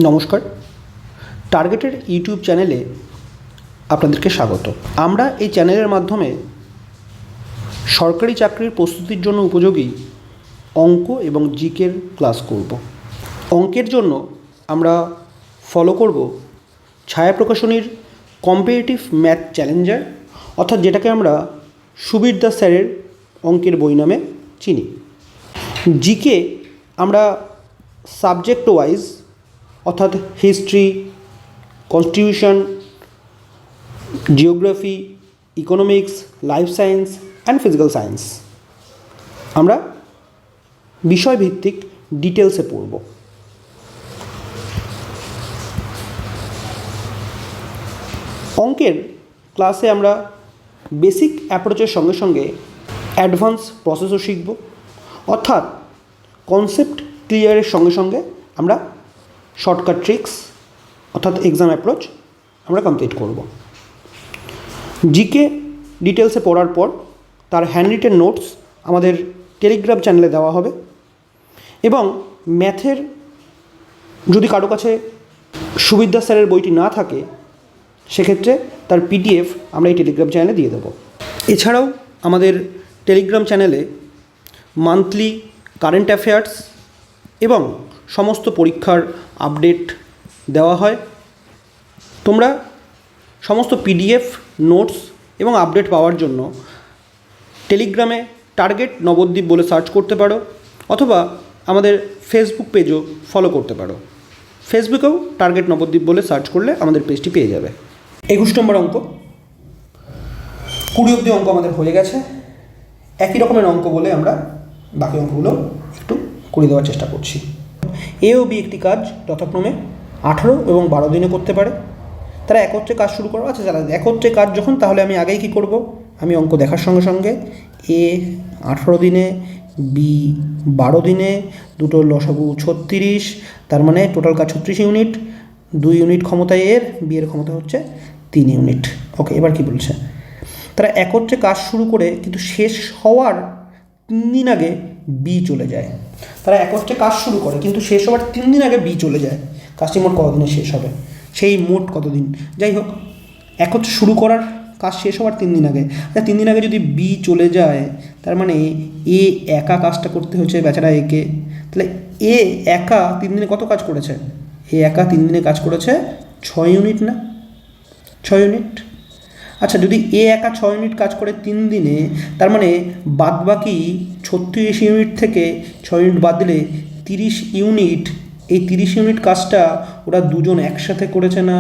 নমস্কার, টার্গেটের ইউটিউব চ্যানেলে আপনাদেরকে স্বাগত। আমরা এই চ্যানেলের মাধ্যমে সরকারি চাকরির প্রস্তুতির জন্য উপযোগী অঙ্ক এবং জিকের ক্লাস করব। অঙ্কের জন্য আমরা ফলো করব ছায়া প্রকাশনীর কম্পিটিটিভ ম্যাথ চ্যালেঞ্জার, অর্থাৎ যেটাকে আমরা সুবীর দাস স্যারের অঙ্কের বই নামে চিনি। জিকে আমরা সাবজেক্ট ওয়াইজ, অর্থাৎ history, constitution, geography, economics, life science and physical science আমরা বিষয়ভিত্তিক ডিটেলসে পড়ব। অঙ্কের ক্লাসে আমরা বেসিক অ্যাপ্রোচের সঙ্গে সঙ্গে অ্যাডভান্স প্রসেসও শিখব, অর্থাৎ কনসেপ্ট ক্লিয়ারের সঙ্গে সঙ্গে আমরা শর্টকাট ট্রিক্স অর্থাৎ এক্সাম অ্যাপ্রোচ আমরা কমপ্লিট করব। জিকে ডিটেলসে পড়ার পর তার হ্যান্ডরিটেন নোটস আমাদের টেলিগ্রাম চ্যানেলে দেওয়া হবে, এবং ম্যাথের যদি কারো কাছে সুবীর দাস স্যারের বইটি না থাকে সেক্ষেত্রে তার পিডিএফ আমরা এই টেলিগ্রাম চ্যানেলে দিয়ে দেবো। এছাড়াও আমাদের টেলিগ্রাম চ্যানেলে মান্থলি কারেন্ট অ্যাফেয়ার্স এবং সমস্ত পরীক্ষার আপডেট দেওয়া হয়। তোমরা সমস্ত পিডিএফ, নোটস এবং আপডেট পাওয়ার জন্য টেলিগ্রামে টার্গেট নবদ্বীপ বলে সার্চ করতে পারো, অথবা আমাদের ফেসবুক পেজও ফলো করতে পারো। ফেসবুকেও টার্গেট নবদ্বীপ বলে সার্চ করলে আমাদের পেজটি পেয়ে যাবে। 21 নম্বর অঙ্ক, 20 অবধি অঙ্ক আমাদের হয়ে গেছে। একই রকমের অঙ্ক বলে আমরা বাকি অঙ্কগুলো একটু করে দেওয়ার চেষ্টা করছি। এ ও বি একটি কাজ যথাক্রমে 18 এবং 12 দিনে করতে পারে। তারা একত্রে কাজ শুরু করো। আচ্ছা, যারা একত্রে কাজ যখন, তাহলে আমি আগেই কী করব, আমি অঙ্ক দেখার সঙ্গে সঙ্গে এ 18 দিনে, বি 12 দিনে, দুটোর লসাগু 36, তার মানে টোটাল কাজ 36 ইউনিট। 2 ইউনিট ক্ষমতায় এর, বি এর ক্ষমতা হচ্ছে 3 ইউনিট। ওকে, এবার কি বলছে, তারা একত্রে কাজ শুরু করে কিন্তু শেষ হওয়ার 3 দিন আগে বি চলে যায়। তারা একত্রে কাজ শুরু করে কিন্তু শেষ হওয়ার 3 দিন আগে বি চলে যায়। কাজটি মোট কতদিনে শেষ হবে, সেই মোট কতদিন, যাই হোক একত্রে শুরু করার কাজ শেষ হওয়ার 3 দিন আগে। আচ্ছা, 3 দিন আগে যদি বি চলে যায়, তার মানে এ একা কাজটা করতে হচ্ছে বেচারা একে। তাহলে এ একা 3 দিনে কত কাজ করেছে, এ একা 3 দিনে কাজ করেছে 6 ইউনিট, না 6 ইউনিট। আচ্ছা, যদি এ একা 6 ইউনিট কাজ করে 3 দিনে, তার মানে বাদবাকি 36 ইউনিট থেকে 6 ইউনিট বাদ দিলে 30 ইউনিট। এই 30 ইউনিট কাজটা ওরা দুজন একসাথে করেছে, না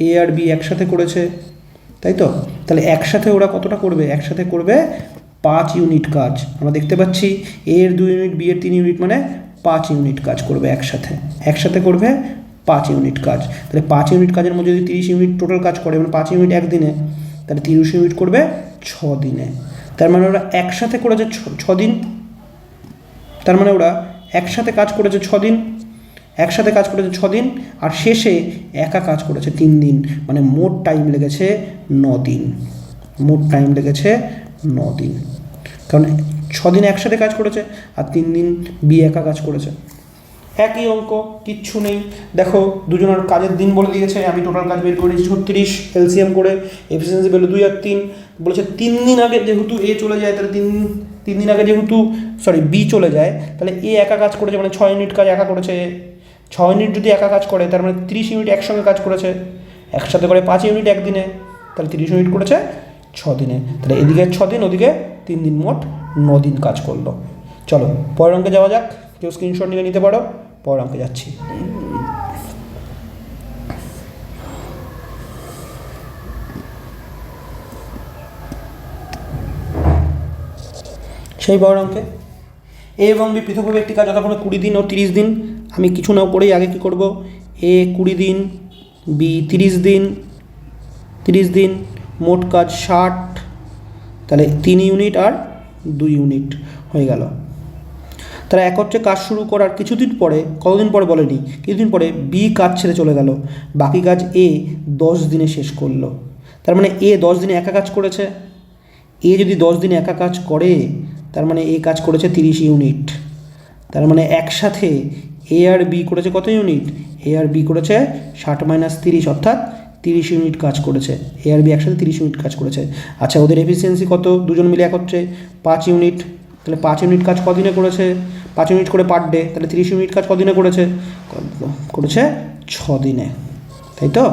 এ আর বি একসাথে করেছে, তাই তো? তাহলে একসাথে ওরা কতটা করবে, একসাথে করবে 5 ইউনিট কাজ। আমরা দেখতে পাচ্ছি এ এর 2 ইউনিট, বি এর 3 ইউনিট, মানে 5 ইউনিট কাজ করবে একসাথে। একসাথে করবে 5 ইউনিট কাজ। তাহলে 5 ইউনিট কাজের মধ্যে যদি 30 ইউনিট টোটাল কাজ করে, মানে 5 ইউনিট একদিনে, তাহলে 30 ইউনিট করবে 6 দিনে। তার মানে ওরা একসাথে করেছে 6 দিন। তার মানে ওরা একসাথে কাজ করেছে 6 দিন, একসাথে কাজ করেছে 6 দিন, আর শেষে একা কাজ করেছে 3 দিন, মানে মোট টাইম লেগেছে 9 দিন। মোট টাইম লেগেছে 9 দিন, কারণ 6 দিন একসাথে কাজ করেছে আর 3 দিন বি একা কাজ করেছে। একই অঙ্ক, কিচ্ছু নেই। দেখো, দুজনের কাজের দিন বলে দিয়েছে, আমি টোটাল কাজ বের করেছি 36, এলসিএম করে এফিসিয়েন্সি পেলো 2 আর 3। বলেছে 3 দিন আগে যেহেতু এ চলে যায়, তাহলে 3 দিন আগে যেহেতু বি চলে যায়, তাহলে এ একা কাজ করেছে, মানে 6 ইউনিট কাজ একা করেছে। 6 ইউনিট যদি একা কাজ করে, তার মানে 30 ইউনিট একসঙ্গে কাজ করেছে, একসাথে করে 5 ইউনিট একদিনে, তাহলে 30 ইউনিট করেছে 6 দিনে। তাহলে এদিকে 6 দিন, ওদিকে 3 দিন, মোট 9 দিন কাজ করলো। চলো পরের অঙ্কে যাওয়া যাক। কেউ স্ক্রিনশট নিয়ে নিতে পারো, পরের অঙ্কে যাচ্ছি। সেই পরের অঙ্কে এ এবং বি পৃথকভাবে একটি কাজ যথাক্রমে 20 দিন ও 30 দিন। আমি কিছু না করেই আগে কী করব, এ 20 দিন, বি 30 দিন, 30 দিন, মোট কাজ 60। তাহলে 3 ইউনিট আর 2 ইউনিট হয়ে গেল। তারা একত্রে কাজ শুরু করার কিছুদিন পরে, কতদিন পরে বলেনি, কিছুদিন পরে বি কাজ ছেড়ে চলে গেল। বাকি কাজ এ 10 দিনে শেষ করলো। তার মানে এ 10 দিনে একা কাজ করেছে। এ যদি 10 দিনে একা কাজ করে, তার মানে এ কাজ করেছে 30 ইউনিট। তার মানে একসাথে এ আর বি করেছে কত ইউনিট? এ আর বি করেছে 60 - 30 অর্থাৎ 30 ইউনিট কাজ করেছে। এ আর বি একসাথে 30 ইউনিট কাজ করেছে। আচ্ছা, ওদের এফিসিয়েন্সি কত? দুজন মিলে একত্রে 5 ইউনিট। তাহলে 5 ইউনিট কাজ কদিনে করেছে? 5 ইউনিট করে পার ডে। তাহলে 30 ইউনিট কাজ কদিনে করেছে? করেছে 6 দিনে, তাই তো?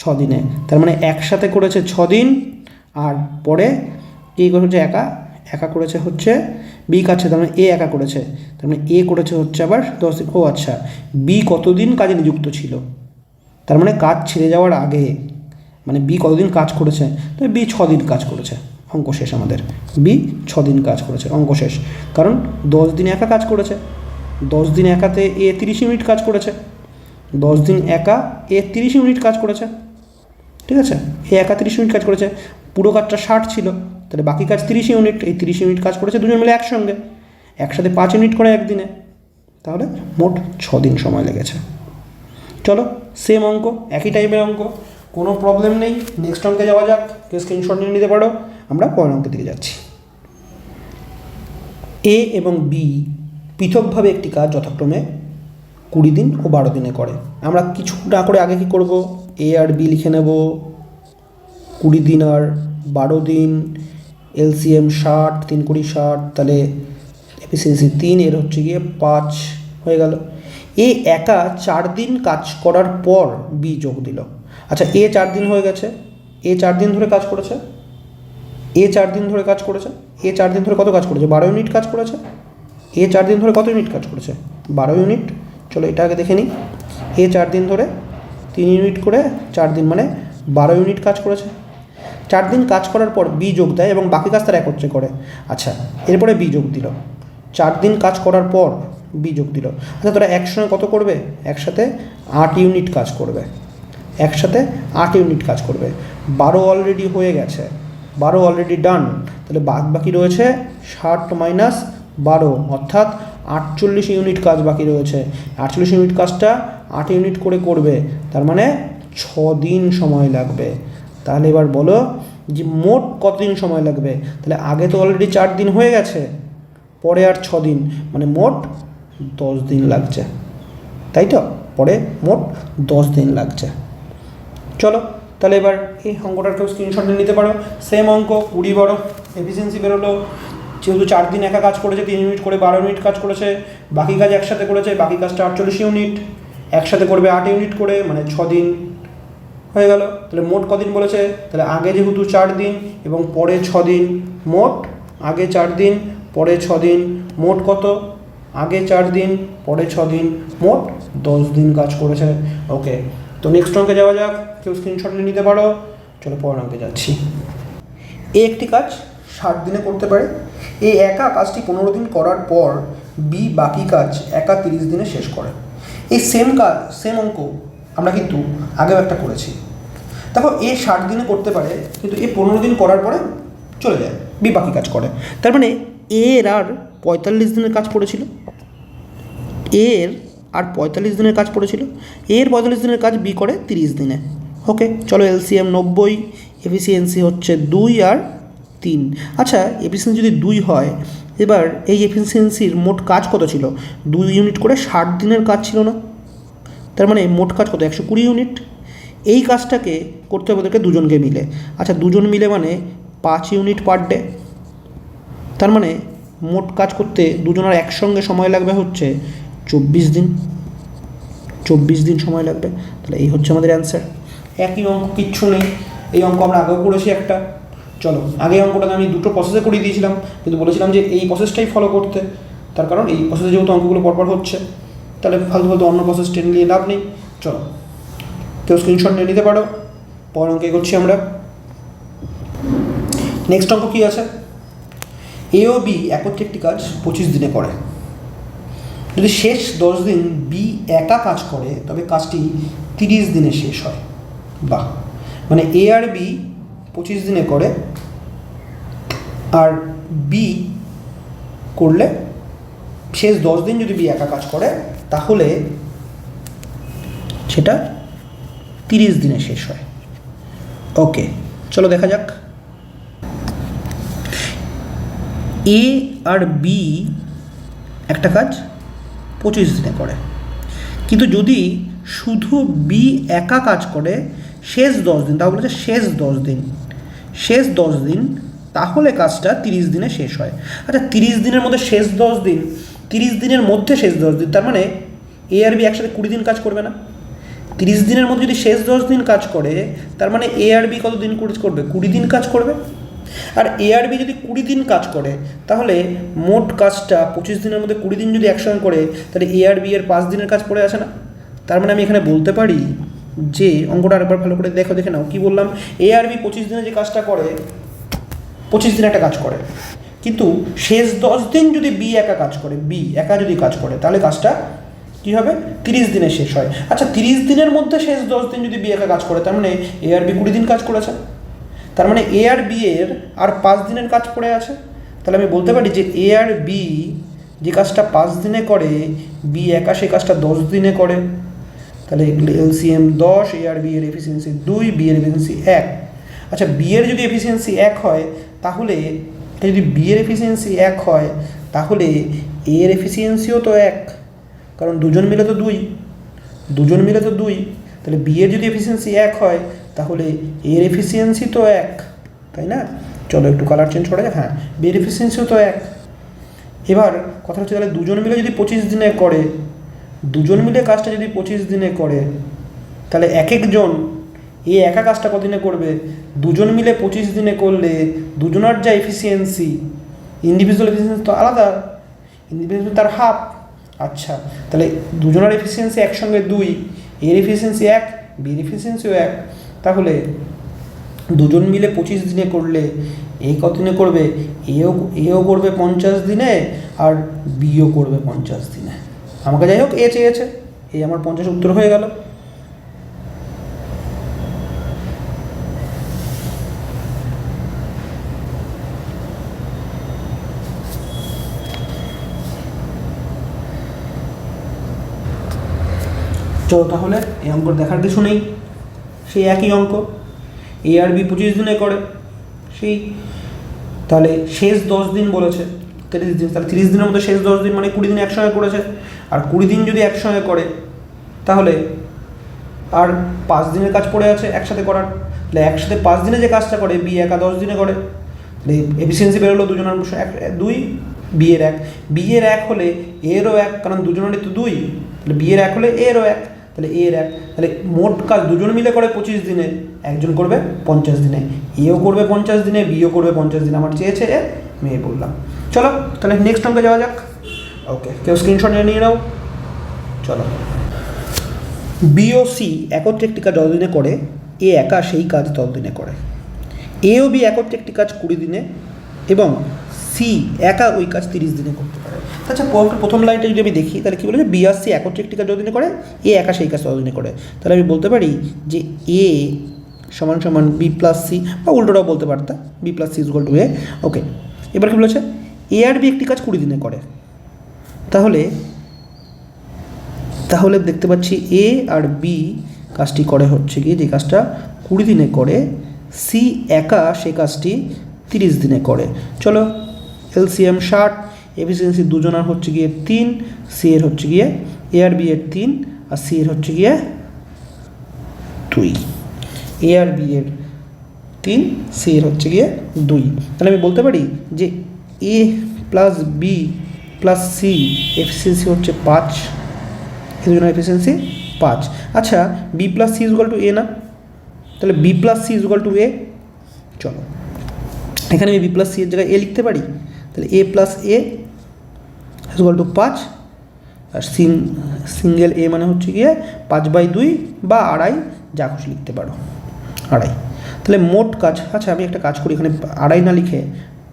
6 দিনে। তার মানে একসাথে করেছে 6 দিন, আর পরে কী করেছে? একা করেছে হচ্ছে বি কাজছে, তার মানে এ একা করেছে, তার মানে এ করেছে হচ্ছে আবার 10 দিন। ও আচ্ছা, বি কতদিন কাজে নিযুক্ত ছিল? তার মানে কাজ ছেড়ে যাওয়ার আগে, মানে বি কতদিন কাজ করেছে? তো বি 6 দিন কাজ করেছে, অঙ্ক শেষ আমাদের। বি 6 দিন কাজ করেছে, অঙ্ক শেষ। কারণ 10 দিন একা কাজ করেছে, 10 দিন একাতে এ 30 ইউনিট কাজ করেছে, 10 দিন একা এ 30 ইউনিট কাজ করেছে, ঠিক আছে? এ একা 30 ইউনিট কাজ করেছে, পুরো কাজটা 60 ছিল, তাহলে বাকি কাজ 30 ইউনিট। এই 30 ইউনিট কাজ করেছে দুজন মিলে একসঙ্গে, একসাথে 5 ইউনিট করে একদিনে, তাহলে মোট 6 দিন সময় লেগেছে। চলো, সেম অঙ্ক, একই টাইপের অঙ্ক, কোনো প্রবলেম নেই। নেক্সট অঙ্কে যাওয়া যাক, কেউ স্ক্রিনশট নিয়ে নিতে পারো। আমরা পরের অঙ্কের দিকে যাচ্ছি। এ এবং বি পৃথকভাবে একটি কাজ যথাক্রমে 20 দিন ও 12 দিনে করে। আমরা কিছু না করে আগে কী করব? এ আর বি লিখে নেব, 20 দিন আর 12 দিন, এলসিএম 60, 3 × 60, তাহলে এফিসিয়েন্সি 3, এর হচ্ছে গিয়ে 5 হয়ে গেল। এ একা 4 দিন কাজ করার পর বি যোগ দিল। আচ্ছা, এ 4 দিন হয়ে গেছে, এ 4 দিন ধরে কাজ করেছে, এ 4 দিন ধরে কাজ করেছে, এ 4 দিন ধরে কত কাজ করেছে? 12 ইউনিট কাজ করেছে। এ 4 দিন ধরে কত ইউনিট কাজ করেছে? 12 ইউনিট। চলো এটা আগে দেখে নিই। এ 4 দিন ধরে 3 ইউনিট করে 4 দিন মানে 12 ইউনিট কাজ করেছে। 4 দিন কাজ করার পর বি যোগ দেয় এবং বাকি কাজ তারা একত্রে করে। আচ্ছা, এরপরে বি যোগ দিল, 4 দিন কাজ করার পর বি যোগ দিল। আচ্ছা, তোরা একসঙ্গে কত করবে? একসাথে 8 ইউনিট কাজ করবে, একসাথে 8 ইউনিট কাজ করবে। 12 অলরেডি হয়ে গেছে, 12 অলরেডি ডান, তাহলে বাকি রয়েছে 60 - 12 অর্থাৎ 48 ইউনিট কাজ বাকি রয়েছে। 48 ইউনিট কাজটা 8 ইউনিট করে করবে, তার মানে 6 দিন সময় লাগবে। তাহলে এবার বলো যে মোট কতদিন সময় লাগবে? তাহলে আগে তো অলরেডি 4 দিন হয়ে গেছে, পরে আর 6 দিন, মানে মোট 10 দিন লাগছে, তাই তো? পরে মোট 10 দিন লাগছে। চলো, তাহলে এবার এই অঙ্কটার কেউ স্ক্রিনশট নিতে পারো। সেম অঙ্ক, 20 12 এফিসিয়েন্সি বেরোলো। যেহেতু 4 দিন একা কাজ করেছে, 3 ইউনিট করে 12 ইউনিট কাজ করেছে, বাকি কাজ একসাথে করেছে, বাকি কাজটা 48 ইউনিট, একসাথে করবে 8 ইউনিট করে, মানে 6 দিন হয়ে গেল। তাহলে মোট কদিন বলেছে? তাহলে আগে যেহেতু 4 দিন এবং পরে 6 দিন, মোট আগে 4 দিন পরে 6 দিন, মোট কত? আগে 4 দিন পরে 6 দিন, মোট 10 দিন কাজ করেছে। ওকে, তো নেক্সট অঙ্কে যাওয়া যাক, কেউ স্ক্রিনশট নিয়ে নিতে পারো। চলো পরের অঙ্কে যাচ্ছি। এ একটি কাজ 60 দিনে করতে পারে। এ একা কাজটি 15 দিন করার পর বি বাকি কাজ একা 30 দিনে শেষ করে। এই সেম কাজ, সেম অঙ্ক আমরা কিন্তু আগেও একটা করেছি। দেখো, এ 60 দিনে করতে পারে, কিন্তু এ 15 দিন করার পরে চলে যায়, বি বাকি কাজ করে। তার মানে এর আর 45 দিনের কাজ পড়েছিল, এর আর 45 দিনের কাজ পড়েছিল, এর 45 দিনের কাজ বি করে 30 দিনে। ওকে, চলো এলসিএম 90, এফিসিয়েন্সি হচ্ছে 2 আর 3। আচ্ছা, এফিসিয়েন্সি যদি 2 হয়, এবার এই এফিসিয়েন্সির মোট কাজ কত ছিল? 2 ইউনিট করে 60 দিনের কাজ ছিল না? তার মানে মোট কাজ কত? 120 ইউনিট। এই কাজটাকে করতে হবে ওদেরকে দুজনকে মিলে। আচ্ছা, দুজন মিলে মানে 5 ইউনিট পার ডে। তার মানে মোট কাজ করতে দুজনের একসঙ্গে সময় লাগবে হচ্ছে 24 দিন, 24 দিন সময় লাগবে। তাহলে এই হচ্ছে আমাদের অ্যান্সার। একই অঙ্ক, কিচ্ছু নেই। এই অঙ্ক আমরা আগেও করেছি একটা। চলো, আগে অঙ্কটাকে আমি দুটো প্রসেসে করিয়ে দিয়েছিলাম, কিন্তু বলেছিলাম যে এই প্রসেসটাই ফলো করতে। তার কারণ এই প্রসেসে যেহেতু অঙ্কগুলো পরপর হচ্ছে, তাহলে ফালতু ফালতু অন্য প্রসেস টেনে নিয়ে লাভ নেই। চলো, কেউ স্ক্রিনশট নিয়ে নিতে পারো। পরের অঙ্কে এগোচ্ছি আমরা। নেক্সট অঙ্ক কী আছে? এ ও বি একত্রে একটি কাজ 25 দিনে করে। যদি শেষ 10 দিন বি একা কাজ করে, তবে কাজটি 30 দিনে শেষ হয়। বাহ, মানে এ আর বি 25 দিনে করে, আর বি করলে শেষ 10 দিন যদি বি একা কাজ করে, তাহলে সেটা 30 দিনে শেষ হয়। ওকে, চলো দেখা যাক। এ আর বি একটা কাজ 25 দিনে করে। কিন্তু যদি শুধু বি একা কাজ করে শেষ 10 দিন, তাহলে বলেছে শেষ 10 দিন, শেষ 10 দিন, তাহলে কাজটা 30 দিনে শেষ হয়। আচ্ছা 30 দিনের মধ্যে শেষ 10 দিন, 30 দিনের মধ্যে শেষ 10 দিন, তার মানে এ আর বি একসাথে 20 দিন কাজ করবে না? 30 দিনের মধ্যে যদি শেষ 10 দিন কাজ করে, তার মানে এ আর বি কত দিন করবে? 20 দিন কাজ করবে। আর এ আর বি যদি 20 দিন কাজ করে, তাহলে মোট কাজটা 25 দিনের মধ্যে 20 দিন যদি একসঙ্গে করে, তাহলে এ আর বি এর 5 দিনের কাজ পড়ে আসে না? তার মানে আমি এখানে বলতে পারি যে, অঙ্কটা আরেকবার ভালো করে দেখে নাও, কি বললাম? এ আর বি 25 দিনে যে কাজটা করে, 25 দিন একটা কাজ করে, কিন্তু শেষ 10 দিন যদি বি একা কাজ করে, বি একা যদি কাজ করে, তাহলে কাজটা কী হবে? 30 দিনে শেষ হয়। আচ্ছা 30 দিনের মধ্যে শেষ 10 দিন যদি বি একা কাজ করে, তার মানে এ আর বি 20 দিন কাজ করেছে, তার মানে এ আর বি এর আর 5 দিনের কাজ পড়ে আছে। তাহলে আমি বলতে পারি যে এ আর বি যে কাজটা 5 দিনে করে, বি একা সে কাজটা 10 দিনে করে। তাহলে এলসিএম 10, এ আর বি এর এফিসিয়েন্সি 2, বি এর এফিসিয়েন্সি 1। আচ্ছা বি এর যদি এফিসিয়েন্সি 1 হয়, তাহলে যদি বি এর এফিসিয়েন্সি 1 হয়, তাহলে এ এর এফিসিয়েন্সিও তো 1, কারণ দুজন মিলে তো 2, দুজন মিলে তো 2। তাহলে বি এর যদি এফিসিয়েন্সি 1 হয়, তাহলে এর এফিসিয়েন্সি তো 1, তাই না? চলো একটু কালার চেঞ্জ করা যাক। হ্যাঁ, বি এর এফিসিয়েন্সিও তো 1। এবার কথা হচ্ছে, তাহলে দুজন মিলে যদি 25 দিনে করে, দুজন মিলে কাজটা যদি 25 দিনে করে, তাহলে এক একজন এ একা কাজটা কতদিনে করবে? দুজন মিলে 25 দিনে করলে দুজনের যা এফিসিয়েন্সি, ইন্ডিভিজুয়াল এফিসিয়েন্সি তো আলাদা, ইন্ডিভিজুয়াল তার হাফ। আচ্ছা তাহলে দুজনের এফিসিয়েন্সি একসঙ্গে 2, এর এফিসিয়েন্সি 1, বির এফিসিয়েন্সিও 1, তাহলে দুজন মিলে 25 দিনে করলে এ কত দিনে করবে? এও করবে 50 দিনে, আর বিও করবে 50 দিনে। আমাকে যাই হোক এ চেয়েছে, এ আমার 50 উত্তর হয়ে গেল। চলো তাহলে এই অঙ্ক দেখার কিছু নেই, সেই একই অঙ্ক, এ আর বি 25 দিনে করে, সেই তাহলে শেষ 10 দিন বলেছে 30 দিন, তাহলে 30 দিনের মধ্যে শেষ 10 দিন মানে 20 দিন একসঙ্গে করেছে। আর 20 দিন যদি একসঙ্গে করে, তাহলে আর 5 দিনের কাজ পড়ে আছে একসাথে করার। তাহলে একসাথে 5 দিনে যে কাজটা করে, বি একা 10 দিনে করে। এফিসিয়েন্সি বেরোলো দুজনের 2, বি এর 1, বি এর 1 হলে এরও 1, কারণ দুজনেরই তো 2, তাহলে বি এর 1 হলে এরও 1, তাহলে এর 1, তাহলে মোট কাজ দুজন মিলে করে 25 দিনে, একজন করবে 50 দিনে, এও করবে 50 দিনে, বিও করবে 50 দিনে। আমার চেয়েছে এ, মেয়ে বললাম। চলো তাহলে নেক্সট অঙ্কে যাওয়া যাক। ওকে, কেউ স্ক্রিনশট নিয়ে নাও। চলো, বি ও সি একত্রে একটি কাজ যতদিনে করে, এ একা সেই কাজ ততদিনে করে। এ ও বি একত্রে একটি কাজ 20 দিনে, এবং সি একা ওই কাজ 30 দিনে করতে পারে। আচ্ছা প্রথম লাইনটা যদি আমি দেখি, তাহলে কী বলে? বি আর সি একত্রে একটি কাজ যতদিনে করে, এ একা সেই কাজ ততদিনে করে। তাহলে আমি বলতে পারি যে এ সমান সমান বি প্লাস সি, বা উল্টোটাও বলতে পারতাম, B plus C equal to A. Okay, এবার কী বলেছে? এ আর বি একটি কাজ 20 দিনে করে, তাহলে দেখতে পাচ্ছি এ আর বি কাজটি করে হচ্ছে কি, যে কাজটা 20 দিনে করে, সি একা সে কাজটি 30 দিনে করে। চলো এলসিএম 60, এফিসিয়েন্সি দুজনের হচ্ছে গিয়ে 3, সি এর হচ্ছে গিয়ে এ আর বি এর 3, আর সি এর হচ্ছে গিয়ে 2। এ আর বি এর 3, সি এর হচ্ছে গিয়ে 2। তাহলে আমি বলতে পারি যে A plus B plus C efficiency হচ্ছে 5, দুজনের এফিসিয়েন্সি 5। আচ্ছা B plus C equal to A না? তাহলে B plus C equal to A. চলো এখানে আমি বি প্লাস সি এর জায়গায় এ লিখতে পারি, তাহলে A plus A equal to 5, আর সিঙ্গেল এ মানে হচ্ছে গিয়ে 5/2 বা 2.5, যা খুশি লিখতে পারো, 2.5। তাহলে মোট কাজ, আচ্ছা আমি একটা কাজ করি, এখানে 2.5 না লিখে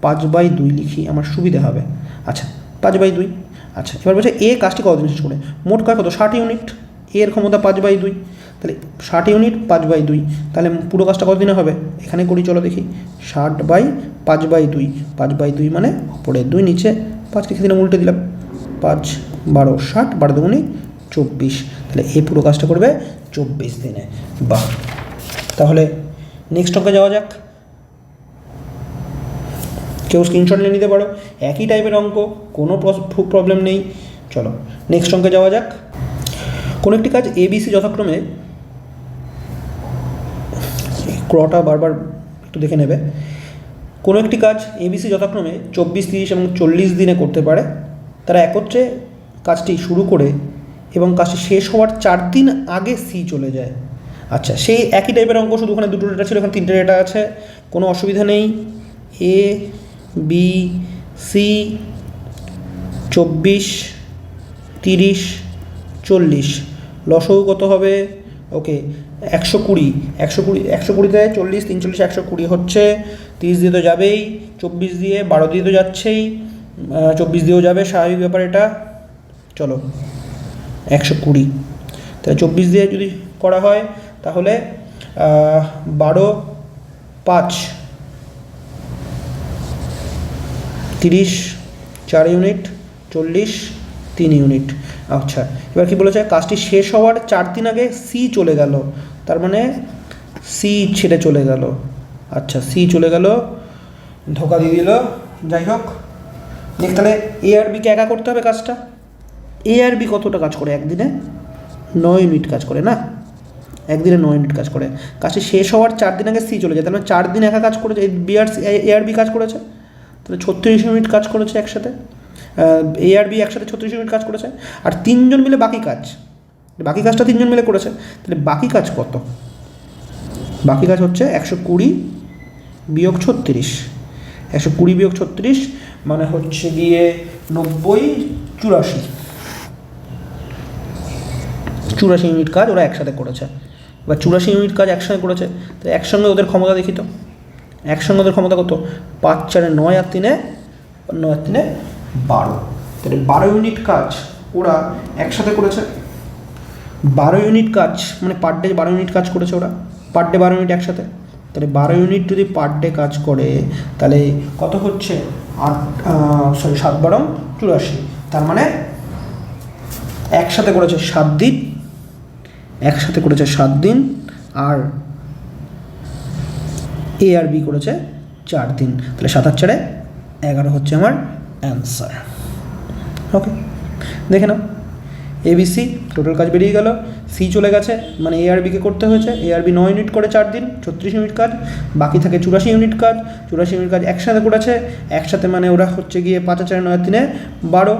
5/2 লিখি, আমার সুবিধা হবে। আচ্ছা 5/2। আচ্ছা এবার বলছে এ কাজটি কতদিন শেষ করে? মোট কাজ কত? 60 ইউনিট, এর ক্ষমতা 5/2, তাহলে 60 ইউনিট 5/2, তাহলে পুরো কাজটা কতদিনে হবে? এখানে করি, চলো দেখি। 60/5/2, 5/2 মানে ওপরে 2 নিচে 5, লিখে দিলাম, উল্টে দিলাম, 5 12 60, 12 দুগুণে 24, তাহলে এই পুরো কাজটা করবে 24 দিনে। বাহ, তাহলে নেক্সট অঙ্কে যাওয়া যাক। কেউ স্ক্রিনশট নিয়ে নিতে পারো, একই টাইপের অঙ্ক, কোনো প্রবলেম নেই। চলো নেক্সট অঙ্কে যাওয়া যাক। কোনো একটি কাজ ABC যথাক্রমে, ক্রটা বারবার একটু দেখে নেবে, কোনো একটি কাজ ABC যথাক্রমে 24, 30 এবং 40 দিনে করতে পারে। তারা একত্রে কাজটি শুরু করে এবং কাজটি শেষ হওয়ার 4 দিন আগে সি চলে যায়। আচ্ছা, সেই একই টাইপের অঙ্ক, শুধু ওখানে দুটো ডেটা ছিল, এখানে 3টে ডেটা আছে, কোনো অসুবিধা নেই। A B C 24, 30, 40, লসও কত হবে? ওকে 120, 120তে 40, 3 40, 120 হচ্ছে। 30 দিয়ে তো যাবেই, 24 দিয়ে, 12 দিয়ে তো যাচ্ছেই, 24 দিয়েও যাবে, স্বাভাবিক ব্যাপার এটা। চলো 120, তাহলে 24 দিয়ে যদি করা হয় তাহলে 12, 5, 30, 4 ইউনিট, 40, 3 ইউনিট। আচ্ছা, এবার কি বলেছে? কাজটি শেষ হওয়ার 4 দিন আগে সি চলে গেল, তার মানে সি ছেড়ে চলে গেল। আচ্ছা, সি চলে গেল, ধোকা দিয়ে দিল, যাই হোক। নেক্সট তাহলে এ আর বিকে একা করতে হবে কাজটা। এ আর বি কতটা কাজ করে? একদিনে 9 ইউনিট কাজ করে না, একদিনে 9 ইউনিট কাজ করে। কাজটি শেষ হওয়ার 4 দিন আগে সি চলে যায়, তাহলে 4 দিন একা কাজ করেছে, এ আর বি কাজ করেছে, তাহলে 36 ইউনিট কাজ করেছে একসাথে। এ আর বি একসাথে 36 ইউনিট কাজ করেছে, আর 3 জন মিলে বাকি কাজটা 3 জন মিলে করেছে। তাহলে বাকি কাজ কত? বাকি কাজ হচ্ছে 120 বিয়োগ 36, 120 বিয়োগ 36 মানে হচ্ছে গিয়ে 90, 84 ইউনিট কাজ ওরা একসাথে করেছে। এবার 84 ইউনিট কাজ একসঙ্গে করেছে, তো একসঙ্গে ওদের ক্ষমতা দেখি তো। একসঙ্গে ওদের ক্ষমতা কত? 5 4 9 আর 3 12, তাহলে 12 ইউনিট কাজ ওরা একসাথে করেছে। 12 ইউনিট কাজ মানে পার ডে 12 ইউনিট কাজ করেছে ওরা, পার ডে 12 ইউনিট একসাথে। তাহলে 12 ইউনিট যদি পার ডে কাজ করে তাহলে কত হচ্ছে? 7 12 84, তার মানে একসাথে করেছে 7 দিন, একসাথে করেছে 7 দিন, আর এ আর বি করেছে 4 দিন। তাহলে 7 আর 4 11 হচ্ছে আমার অ্যান্সার। ওকে, দেখে নাও, ABC টোটাল কাজ বেরিয়ে গেল, সি চলে গেছে, মানে এ আর বিকে করতে হয়েছে। এ আর বি 9 ইউনিট করে 4 দিন, 36 ইউনিট কাজ, বাকি থাকে 84 ইউনিট কাজ। 84 ইউনিট কাজ একসাথে করেছে, একসাথে মানে ওরা হচ্ছে গিয়ে 5 4 9 3 12,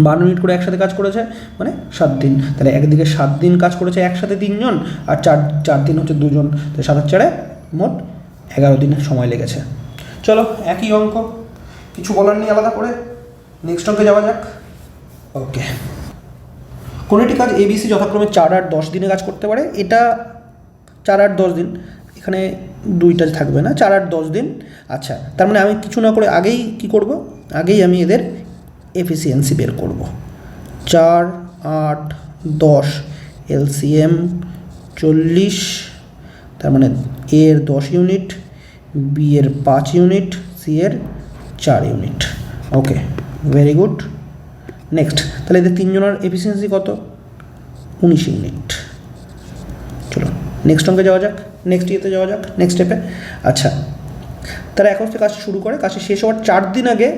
12 ইউনিট করে একসাথে কাজ করেছে, মানে 7 দিন। তাহলে একদিকে 7 দিন কাজ করেছে একসাথে 3 জন, আর 4 দিন হচ্ছে 2 জন, তাহলে 7 আর 4 মোট 11 দিন সময় লেগেছে। চলো একই অঙ্ক, কিছু বলার নেই আলাদা করে, নেক্সট অঙ্কে যাওয়া যাক। ওকে, কোনো একটি কাজ ABC যথাক্রমে 4 আর 10 দিনে কাজ করতে পারে। এটা 4 আর 10 দিন, এখানে দুইটা থাকবে না, 4 আর 10 দিন। আচ্ছা, তার মানে আমি কিছু না করে আগেই কি করব? আগেই আমি এদের এফিসিয়েন্সি বের করব। 4 8 10 LCM 40, তার মানে এ এর 10 ইউনিট, বি এর 5 ইউনিট, সি এর 4 ইউনিট। ওকে, ভেরি গুড। নেক্সট, তাহলে এদের 3 জনের এফিসিয়েন্সি কত? 19 ইউনিট। চলো নেক্সট অঙ্কে যাওয়া যাক, নেক্সট ইয়েতে যাওয়া যাক, নেক্সট স্টেপে। আচ্ছা, তারা এখন থেকে কাজ শুরু করে, কাজটি শেষ হওয়ার 4 দিন আগে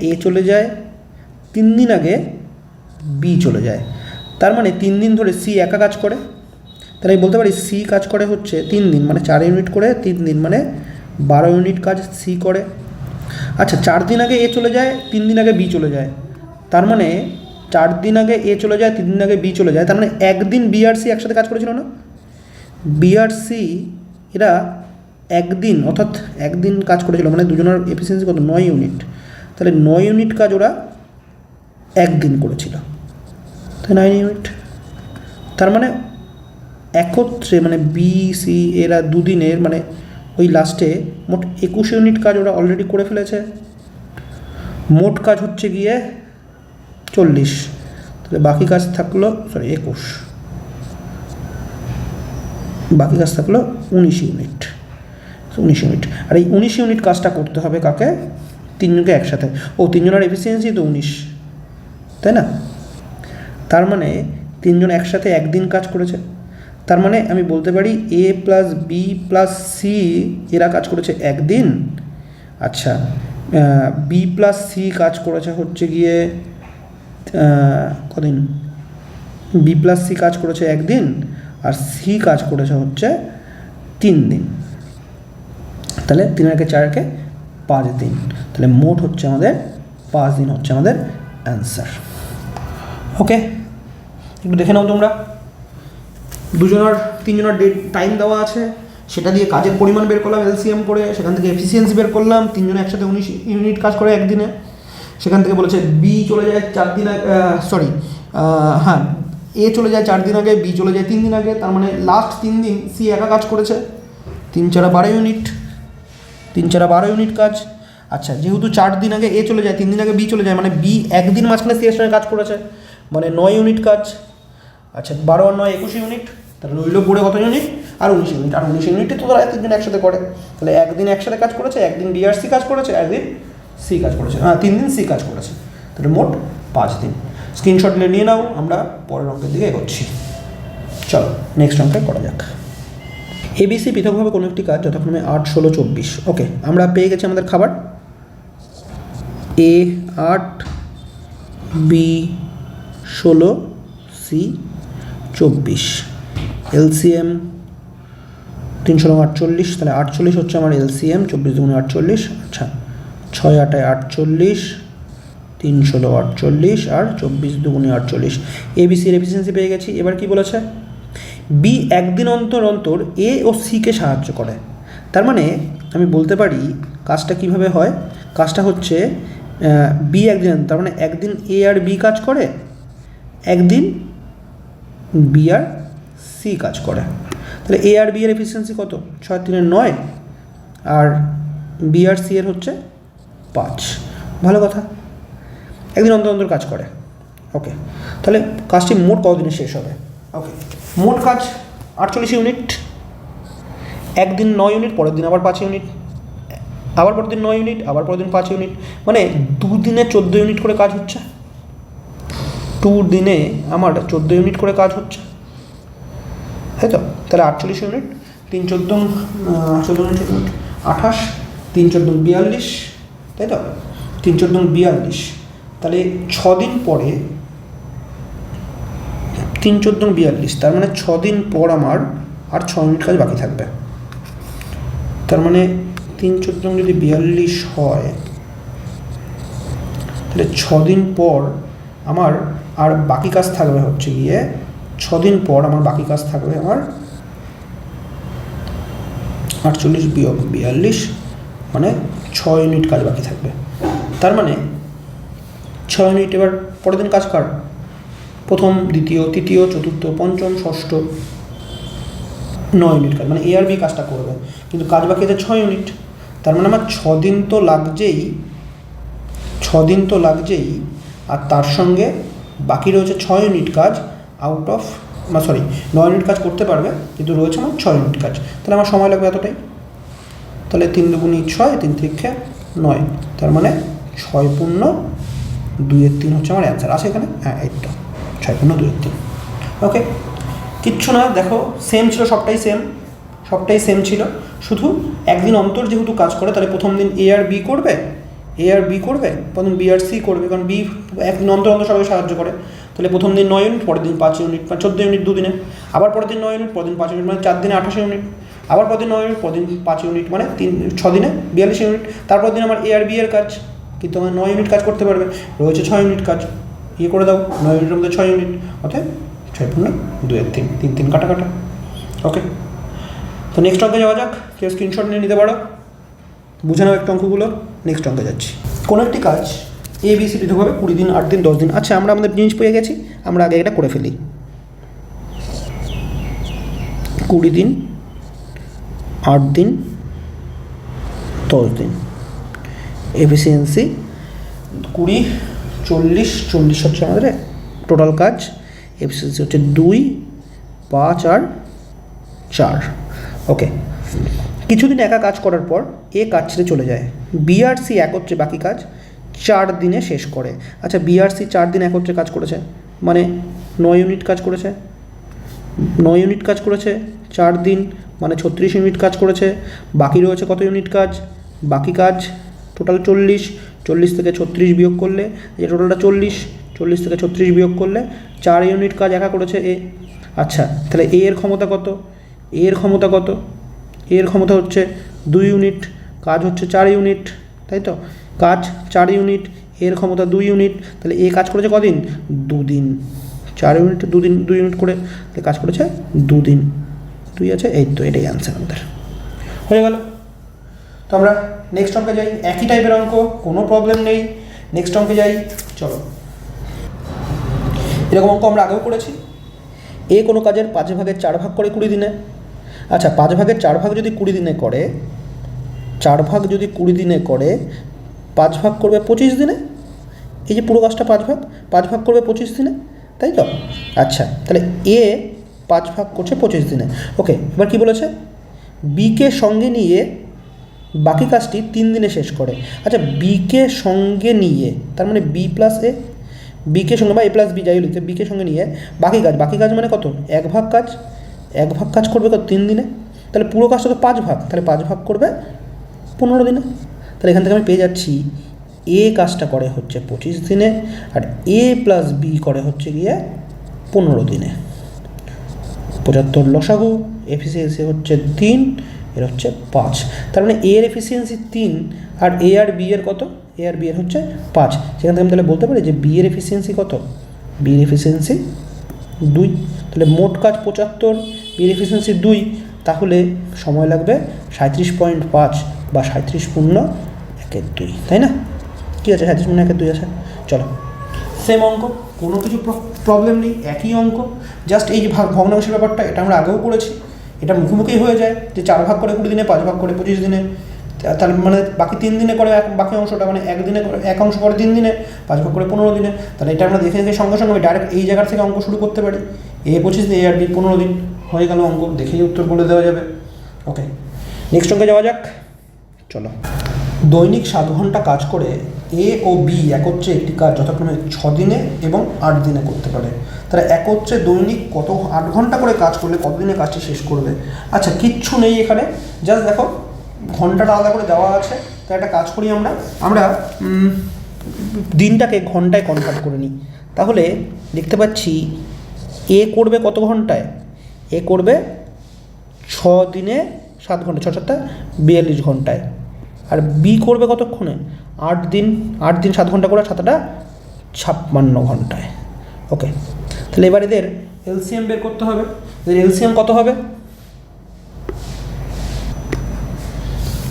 এ চলে যায়, 3 দিন আগে বি চলে যায়। তার মানে 3 দিন ধরে সি একা কাজ করে, তাহলে আমি বলতে পারি সি কাজ করে হচ্ছে 3 দিন, মানে 4 ইউনিট করে 3 দিন মানে 12 ইউনিট কাজ সি করে। আচ্ছা, 4 দিন আগে এ চলে যায়, 3 দিন আগে বি চলে যায়, তার মানে 4 দিন আগে এ চলে যায়, 3 দিন আগে বি চলে যায়, তার মানে একদিন বি আর সি একসাথে কাজ করেছিল না? বি আর সি এরা একদিন, অর্থাৎ একদিন কাজ করেছিল, মানে দুজনের এফিসিয়েন্সি কত? 9 ইউনিট। তাহলে 9 ইউনিট কাজ ওরা একদিন করেছিল, তাই 9 ইউনিট। তার মানে একত্রে মানে বি সি এরা দুদিনের, মানে ওই লাস্টে মোট 21 ইউনিট কাজ ওরা অলরেডি করে ফেলেছে। মোট কাজ হচ্ছে গিয়ে 40, তাহলে বাকি কাজ থাকলো 21, বাকি কাজ থাকলো 19 ইউনিট। 19 ইউনিট, আর এই 19 ইউনিট কাজটা করতে হবে কাকে? 3 জনকে একসাথে। ও 3 জনের এফিসিয়েন্সি তো 19, তাই না? তার মানে 3 জন একসাথে একদিন কাজ করেছে, তার মানে আমি বলতে পারি এ প্লাস বি প্লাস সি এরা কাজ করেছে একদিন। আচ্ছা, বি প্লাস সি কাজ করেছে হচ্ছে গিয়ে কদিন, বি প্লাস সি কাজ করেছে একদিন, আর সি কাজ করেছে হচ্ছে 3 দিন। তাহলে 3 আর 4 5 দিন, তাহলে মোট হচ্ছে আমাদের 5 দিন হচ্ছে আমাদের অ্যান্সার। ওকে, একটু দেখে নাও তোমরা। দুজনের 3 জনের ডেট টাইম দেওয়া আছে, সেটা দিয়ে কাজের পরিমাণ বের করলাম এলসিএম করে, সেখান থেকে এফিসিয়েন্সি বের করলাম। 3 জনে একসাথে 19 ইউনিট কাজ করে একদিনে। সেখান থেকে বলেছে বি চলে যায় 4 দিন আগে, হ্যাঁ এ চলে যায় 4 দিন আগে, বি চলে যায় 3 দিন আগে। তার মানে লাস্ট 3 দিন সি একা কাজ করেছে, 3 4 12 ইউনিট, 3 4 12 ইউনিট কাজ। আচ্ছা, যেহেতু 4 দিন আগে এ চলে যায়, 3 দিন আগে বি চলে যায়, মানে বি একদিন মাঝখানে সি এর সঙ্গে কাজ করেছে, মানে 9 ইউনিট কাজ। আচ্ছা, 12 আর 9 21 ইউনিট, তাহলে রইল পড়ে কত ইউনিট? আর 19 ইউনিট। আর 19 ইউনিটে তো তারা 3 জন একসাথে করে, তাহলে একদিন একসাথে কাজ করেছে, একদিন বি আর সি কাজ করেছে, একদিন সি কাজ করেছে, 3 দিন সি কাজ করেছে, তাহলে মোট 5 দিন। স্ক্রিনশট নিয়ে নাও, আমরা পরের অঙ্কের দিকে এগোচ্ছি। চলো নেক্সট অঙ্কে করা যাক। এবিসি পৃথকভাবে কোনো একটি কাজ যথাক্রমে 8 16 24। ওকে, আমরা পেয়ে গেছি আমাদের খাবার, এ 8, বি 16, সি 24। এলসিএম 3 16 48, তাহলে 48 হচ্ছে আমার এলসিএম, 24 দুগুণে 48। আচ্ছা, 6 8 48, 3 16 48 আর 24 দুগুণে 48। এবিসির এফিসিয়েন্সি পেয়ে গেছি। এবার কি বলেছে? বি একদিন অন্তর অন্তর এ ও সিকে সাহায্য করে। তার মানে আমি বলতে পারি কাজটা কিভাবে হয়। কাজটা হচ্ছে বি একদিন, তার মানে একদিন এ আর বি কাজ করে, একদিন বি আর সি কাজ করে। তাহলে এ আর বি এর এফিসিয়েন্সি কত? 6 3 9, আর বি আর সি এর হচ্ছে 5। ভালো কথা, একদিন অন্তর অন্তর কাজ করে। ওকে, তাহলে কাজটি মোট কতদিনে শেষ হবে? ওকে, মোট কাজ 48 ইউনিট, একদিন 9 ইউনিট, পরের দিন আবার 5 ইউনিট, আবার পরের দিন 9 ইউনিট, আবার পরের দিন 5 ইউনিট, মানে 2 দিনে 14 ইউনিট করে কাজ হচ্ছে। 2 দিনে আমার 14 ইউনিট করে কাজ হচ্ছে, তাই তো? তাহলে 48 ইউনিট, 3 14 14 ইউনিট 28, 3 14 42, তাই তো? 3 14 42, তাহলে 6 দিন পরে 3 14 42, তার মানে 6 দিন পর আমার আর 6 ইউনিট কাজ বাকি থাকবে। তার মানে 3 14 যদি 42 হয়, তাহলে 6 দিন পর আমার আর বাকি কাজ থাকবে হচ্ছে গিয়ে, 6 দিন পর আমার বাকি কাজ থাকবে আমার 48 বিয়োগ 42, মানে 6 ইউনিট কাজ বাকি থাকবে। তার মানে 6 ইউনিট। এবার পরের দিন কাজ কার? প্রথম, দ্বিতীয়, তৃতীয়, চতুর্থ, পঞ্চম, ষষ্ঠ, 9 ইউনিট কাজ, মানে এ আর বি কাজটা করবে, কিন্তু কাজ বাকি আছে 6 ইউনিট। তার মানে আমার 6 দিন তো লাগছেই, 6 দিন তো লাগছেই, আর তার সঙ্গে বাকি রয়েছে 6 ইউনিট কাজ আউট অফ, 9 ইউনিট কাজ করতে পারবে, কিন্তু রয়েছে আমার 6 ইউনিট কাজ। তাহলে আমার সময় লাগবে এতটাই। তাহলে 3 দুগুণে 6, 3 3 9, তার মানে 6 পূর্ণ 2 3 হচ্ছে আমার অ্যান্সার। আছে এখানে? হ্যাঁ, এই তো 6 পূর্ণ 2 3। ওকে, কিচ্ছু না, দেখো সেম ছিল, সবটাই সেম ছিল, শুধু একদিন অন্তর যেহেতু কাজ করে, তাহলে প্রথম দিন এ আর বি করবে, প্রথম বি আর সি করবে, কারণ বি একদিন অন্তর অন্তর সবাই সাহায্য করে। তাহলে প্রথম দিন 9 ইউনিট, পরের দিন 5 ইউনিট, 14 ইউনিট 2 দিনে, আবার পরের দিন 9 ইউনিট, পরের দিন 5 ইউনিট, মানে 4 দিনে 28 ইউনিট, আবার পরের দিন 9 ইউনিট, পরের দিন 5 ইউনিট, মানে 6 দিনে 42 ইউনিট। তারপর দিন আমার এ আর বি এর কাজ, কিন্তু আমার 9 ইউনিট কাজ করতে পারবে, রয়েছে 6 ইউনিট কাজ, করে দাও 9 ইউনিটের মধ্যে 6 ইউনিট, অর্থাৎ 6 পূর্ণ 2 3, 3 3 কাটা। ওকে, তো নেক্সট অঙ্কে যাওয়া যাক। কেউ স্ক্রিনশট নিয়ে নিতে পারো, বুঝে নাও একটু অঙ্কগুলো। নেক্সট অঙ্কে যাচ্ছি। কোনো একটি কাজ এ বি সি পৃথকভাবে 20 দিন, 8 দিন, 10 দিন। আচ্ছা, আমরা আমাদের জিনিস পেয়ে গেছি, আমরা আগে এটা করে ফেলি। 20 দিন, 8 দিন, 10 দিন। এফিসিয়েন্সি 20 40 40 হচ্ছে আমাদের টোটাল কাজ। এফিসিয়েন্সি হচ্ছে 2 5 আর 4। ওকে, কিছুদিন একা কাজ করার পর এ কাজ ছেড়ে চলে যায়। বি আর সি একত্রে বাকি কাজ 4 দিনে শেষ করে। আচ্ছা, বি আর সি 4 দিন একত্রে কাজ করেছে, মানে 9 ইউনিট কাজ করেছে, 9 ইউনিট কাজ করেছে 4 দিন, মানে 36 ইউনিট কাজ করেছে। বাকি রয়েছে কত ইউনিট কাজ? বাকি কাজ টোটাল 40, 40 থেকে 36 বিয়োগ করলে এই টোটালটা 40, 40 থেকে 36 বিয়োগ করলে 4 ইউনিট কাজ একা করেছে এ। আচ্ছা, তাহলে এ এর ক্ষমতা কত? এর ক্ষমতা কত? এর ক্ষমতা হচ্ছে 2 ইউনিট, কাজ হচ্ছে 4 ইউনিট, তাই তো? কাজ 4 ইউনিট, এর ক্ষমতা 2 ইউনিট, তাহলে এ কাজ করেছে কদিন? 2 দিন। 4 ইউনিট 2 দিন, 2 ইউনিট করে কাজ করেছে 2 দিন। 2 আছে, এই তো এটাই অ্যান্সার আমাদের হয়ে গেল। তো আমরা নেক্সট অঙ্কে যাই, একই টাইপের অঙ্ক, কোনো প্রবলেম নেই। নেক্সট অঙ্কে যাই, চলো। এরকম অঙ্ক আমরা আগেও করেছি। এ কোনো কাজের 5 ভাগের 4 ভাগ করে 20 দিনে। আচ্ছা, 5 ভাগের 4 ভাগ যদি 20 দিনে করে, 4 ভাগ যদি 20 দিনে করে, 5 ভাগ করবে 25 দিনে। এই যে পুরো কাজটা 5 ভাগ করবে 25 দিনে, তাই তো? আচ্ছা, তাহলে এ 5 ভাগ করছে 25 দিনে। ওকে, এবার কি বলেছে? বিকে সঙ্গে নিয়ে বাকি কাজটি 3 দিনে শেষ করে। আচ্ছা, বিকে সঙ্গে নিয়ে, তার মানে বি প্লাস এ, বিকে সঙ্গে বা এ প্লাস বি যাই লিখতে, বিকে সঙ্গে নিয়ে বাকি কাজ মানে কত? 1 ভাগ কাজ, 1 ভাগ কাজ করবে কত? 3 দিনে। তাহলে পুরো কাজটা তো 5 ভাগ, তাহলে 5 ভাগ করবে 15 দিনে। তাহলে এখান থেকে আমি পেয়ে যাচ্ছি এ কাজটা করে হচ্ছে 25 দিনে, আর এ প্লাস বি করে হচ্ছে গিয়ে 15 দিনে। 75 লসাগু, এফিসিয়েন্সি হচ্ছে 3, এর হচ্ছে 5। তার মানে এর এফিসিয়েন্সি 3 আর এ আর বি এর কত? এ আর বি এর হচ্ছে 5। সেখান থেকে আমি তাহলে বলতে পারি যে বি এর এফিসিয়েন্সি কত? বি এর এফিসিয়েন্সি 2। তাহলে মোট কাজ 75, বি এর এফিসিয়েন্সি 2, তাহলে সময় লাগবে 37.5 বা 37.1-2, তাই না? কী আছে? 37.1-2 আছে। চলো, সেম অঙ্ক, কোনো কিছু প্রবলেম নেই, একই অঙ্ক। জাস্ট এই যে ভগ্নাংশের ব্যাপারটা, এটা আমরা আগেও করেছি। এটা মুখোমুখি হয়ে যায় যে 4 ভাগ করে 20 দিনে, 5 ভাগ করে 25 দিনে। তার মানে বাকি 3 দিনে করে বাকি অংশটা, মানে একদিনে করে এক অংশ করে 3 দিনে, 5 ভাগ করে 15 দিনে। তাহলে এটা আমরা দেখে দেখে সঙ্গে সঙ্গে আমি ডাইরেক্ট এই জায়গার থেকে অঙ্ক শুরু করতে পারি। এ 25 দিন, এ আর বি 15 দিন, হয়ে গেল অঙ্ক, দেখেই উত্তর বলে দেওয়া যাবে। ওকে, নেক্সট অঙ্কে যাওয়া যাক, চলো। দৈনিক 7 ঘন্টা কাজ করে এ ও বি একত্রে একটি কাজ যথাক্রমে 6 দিনে এবং 8 দিনে করতে পারে। তারা একত্রে দৈনিক 8 ঘন্টা করে কাজ করলে কত দিনে কাজটি শেষ করবে? আচ্ছা, কিচ্ছু নেই এখানে, জাস্ট দেখো ঘন্টাটা আলাদা করে দেওয়া আছে। তো একটা কাজ করি আমরা দিনটাকে ঘন্টায় কনভার্ট করে নিই। তাহলে দেখতে পাচ্ছি এ করবে কত ঘন্টায়? এ করবে 6 দিনে 7 ঘন্টা, 6 7 42 ঘন্টায়। আর বি করবে কতক্ষণে? 8 দিন, 8 দিন 7 ঘন্টা করে 7টা 56 ঘন্টায়। ওকে, তাহলে এবার এদের এলসিএম বের করতে হবে। এদের এলসিএম কত হবে?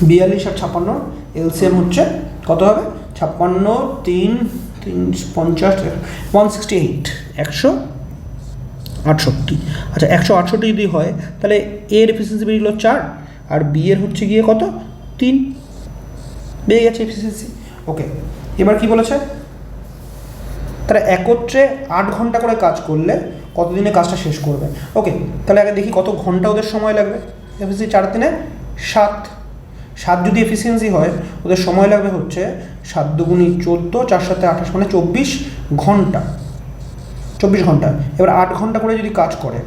42 আর 56 এলসিএম হচ্ছে কত হবে? 56, 3, 50, 168, 168। আচ্ছা, 168 যদি হয় তাহলে এর এফিসিয়েন্সি বেরিয়ে গেল 4, আর বি এর হচ্ছে গিয়ে কত? 3, বেরিয়ে গেছে এফিসিয়েন্সি। ওকে, এবার কি বলেছে? তারা একত্রে 8 ঘন্টা করে কাজ করলে কতদিনে কাজটা শেষ করবে? ওকে, তাহলে আগে দেখি কত ঘন্টা ওদের সময় লাগবে। এফিসিয়েন্সি 4 দিনে 7 যদি এফিসিয়েন্সি হয়, ওদের সময় লাগবে হচ্ছে 7 দুগুণি 14, 4 7 28, মানে 24 ঘন্টা। 24 ঘন্টা। এবার 8 ঘন্টা করে যদি কাজ করে,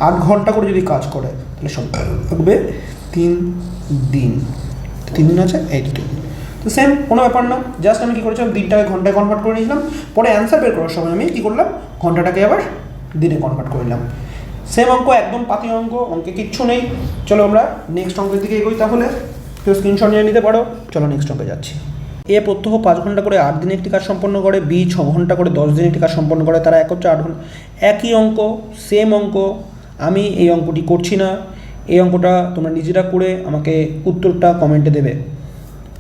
8 ঘন্টা করে যদি কাজ করে, তাহলে সময় লাগবে 3 দিন। 3 দিন আছে, এই 3 দিন। তো সেম, কোনো ব্যাপার না, জাস্ট আমি কী করেছিলাম, দিনটাকে ঘন্টায় কনভার্ট করে নিয়েছিলাম। পরে অ্যান্সার বের করার সময় আমি কী করলাম, ঘন্টাটাকে আবার দিনে কনভার্ট করে নিলাম। সেম অঙ্ক, একদম পাতি অঙ্ক, অঙ্কে কিচ্ছু নেই। চলো আমরা নেক্সট অঙ্কের দিকে এগোই। তাহলে কেউ স্ক্রিনশট নিয়ে নিতে পারো। চলো নেক্সট অঙ্কে যাচ্ছি। এ প্রত্যহ 5 ঘন্টা করে 8 দিনে একটি কাজ সম্পন্ন করে, বি 6 ঘন্টা করে 10 দিনে একটি কাজ সম্পন্ন করে। তারা একত্রে 8 ঘন্টা। একই অঙ্ক, সেম অঙ্ক। আমি এই অঙ্কটি করছি না, এই অঙ্কটা তোমরা নিজেরা করে আমাকে উত্তরটা কমেন্টে দেবে।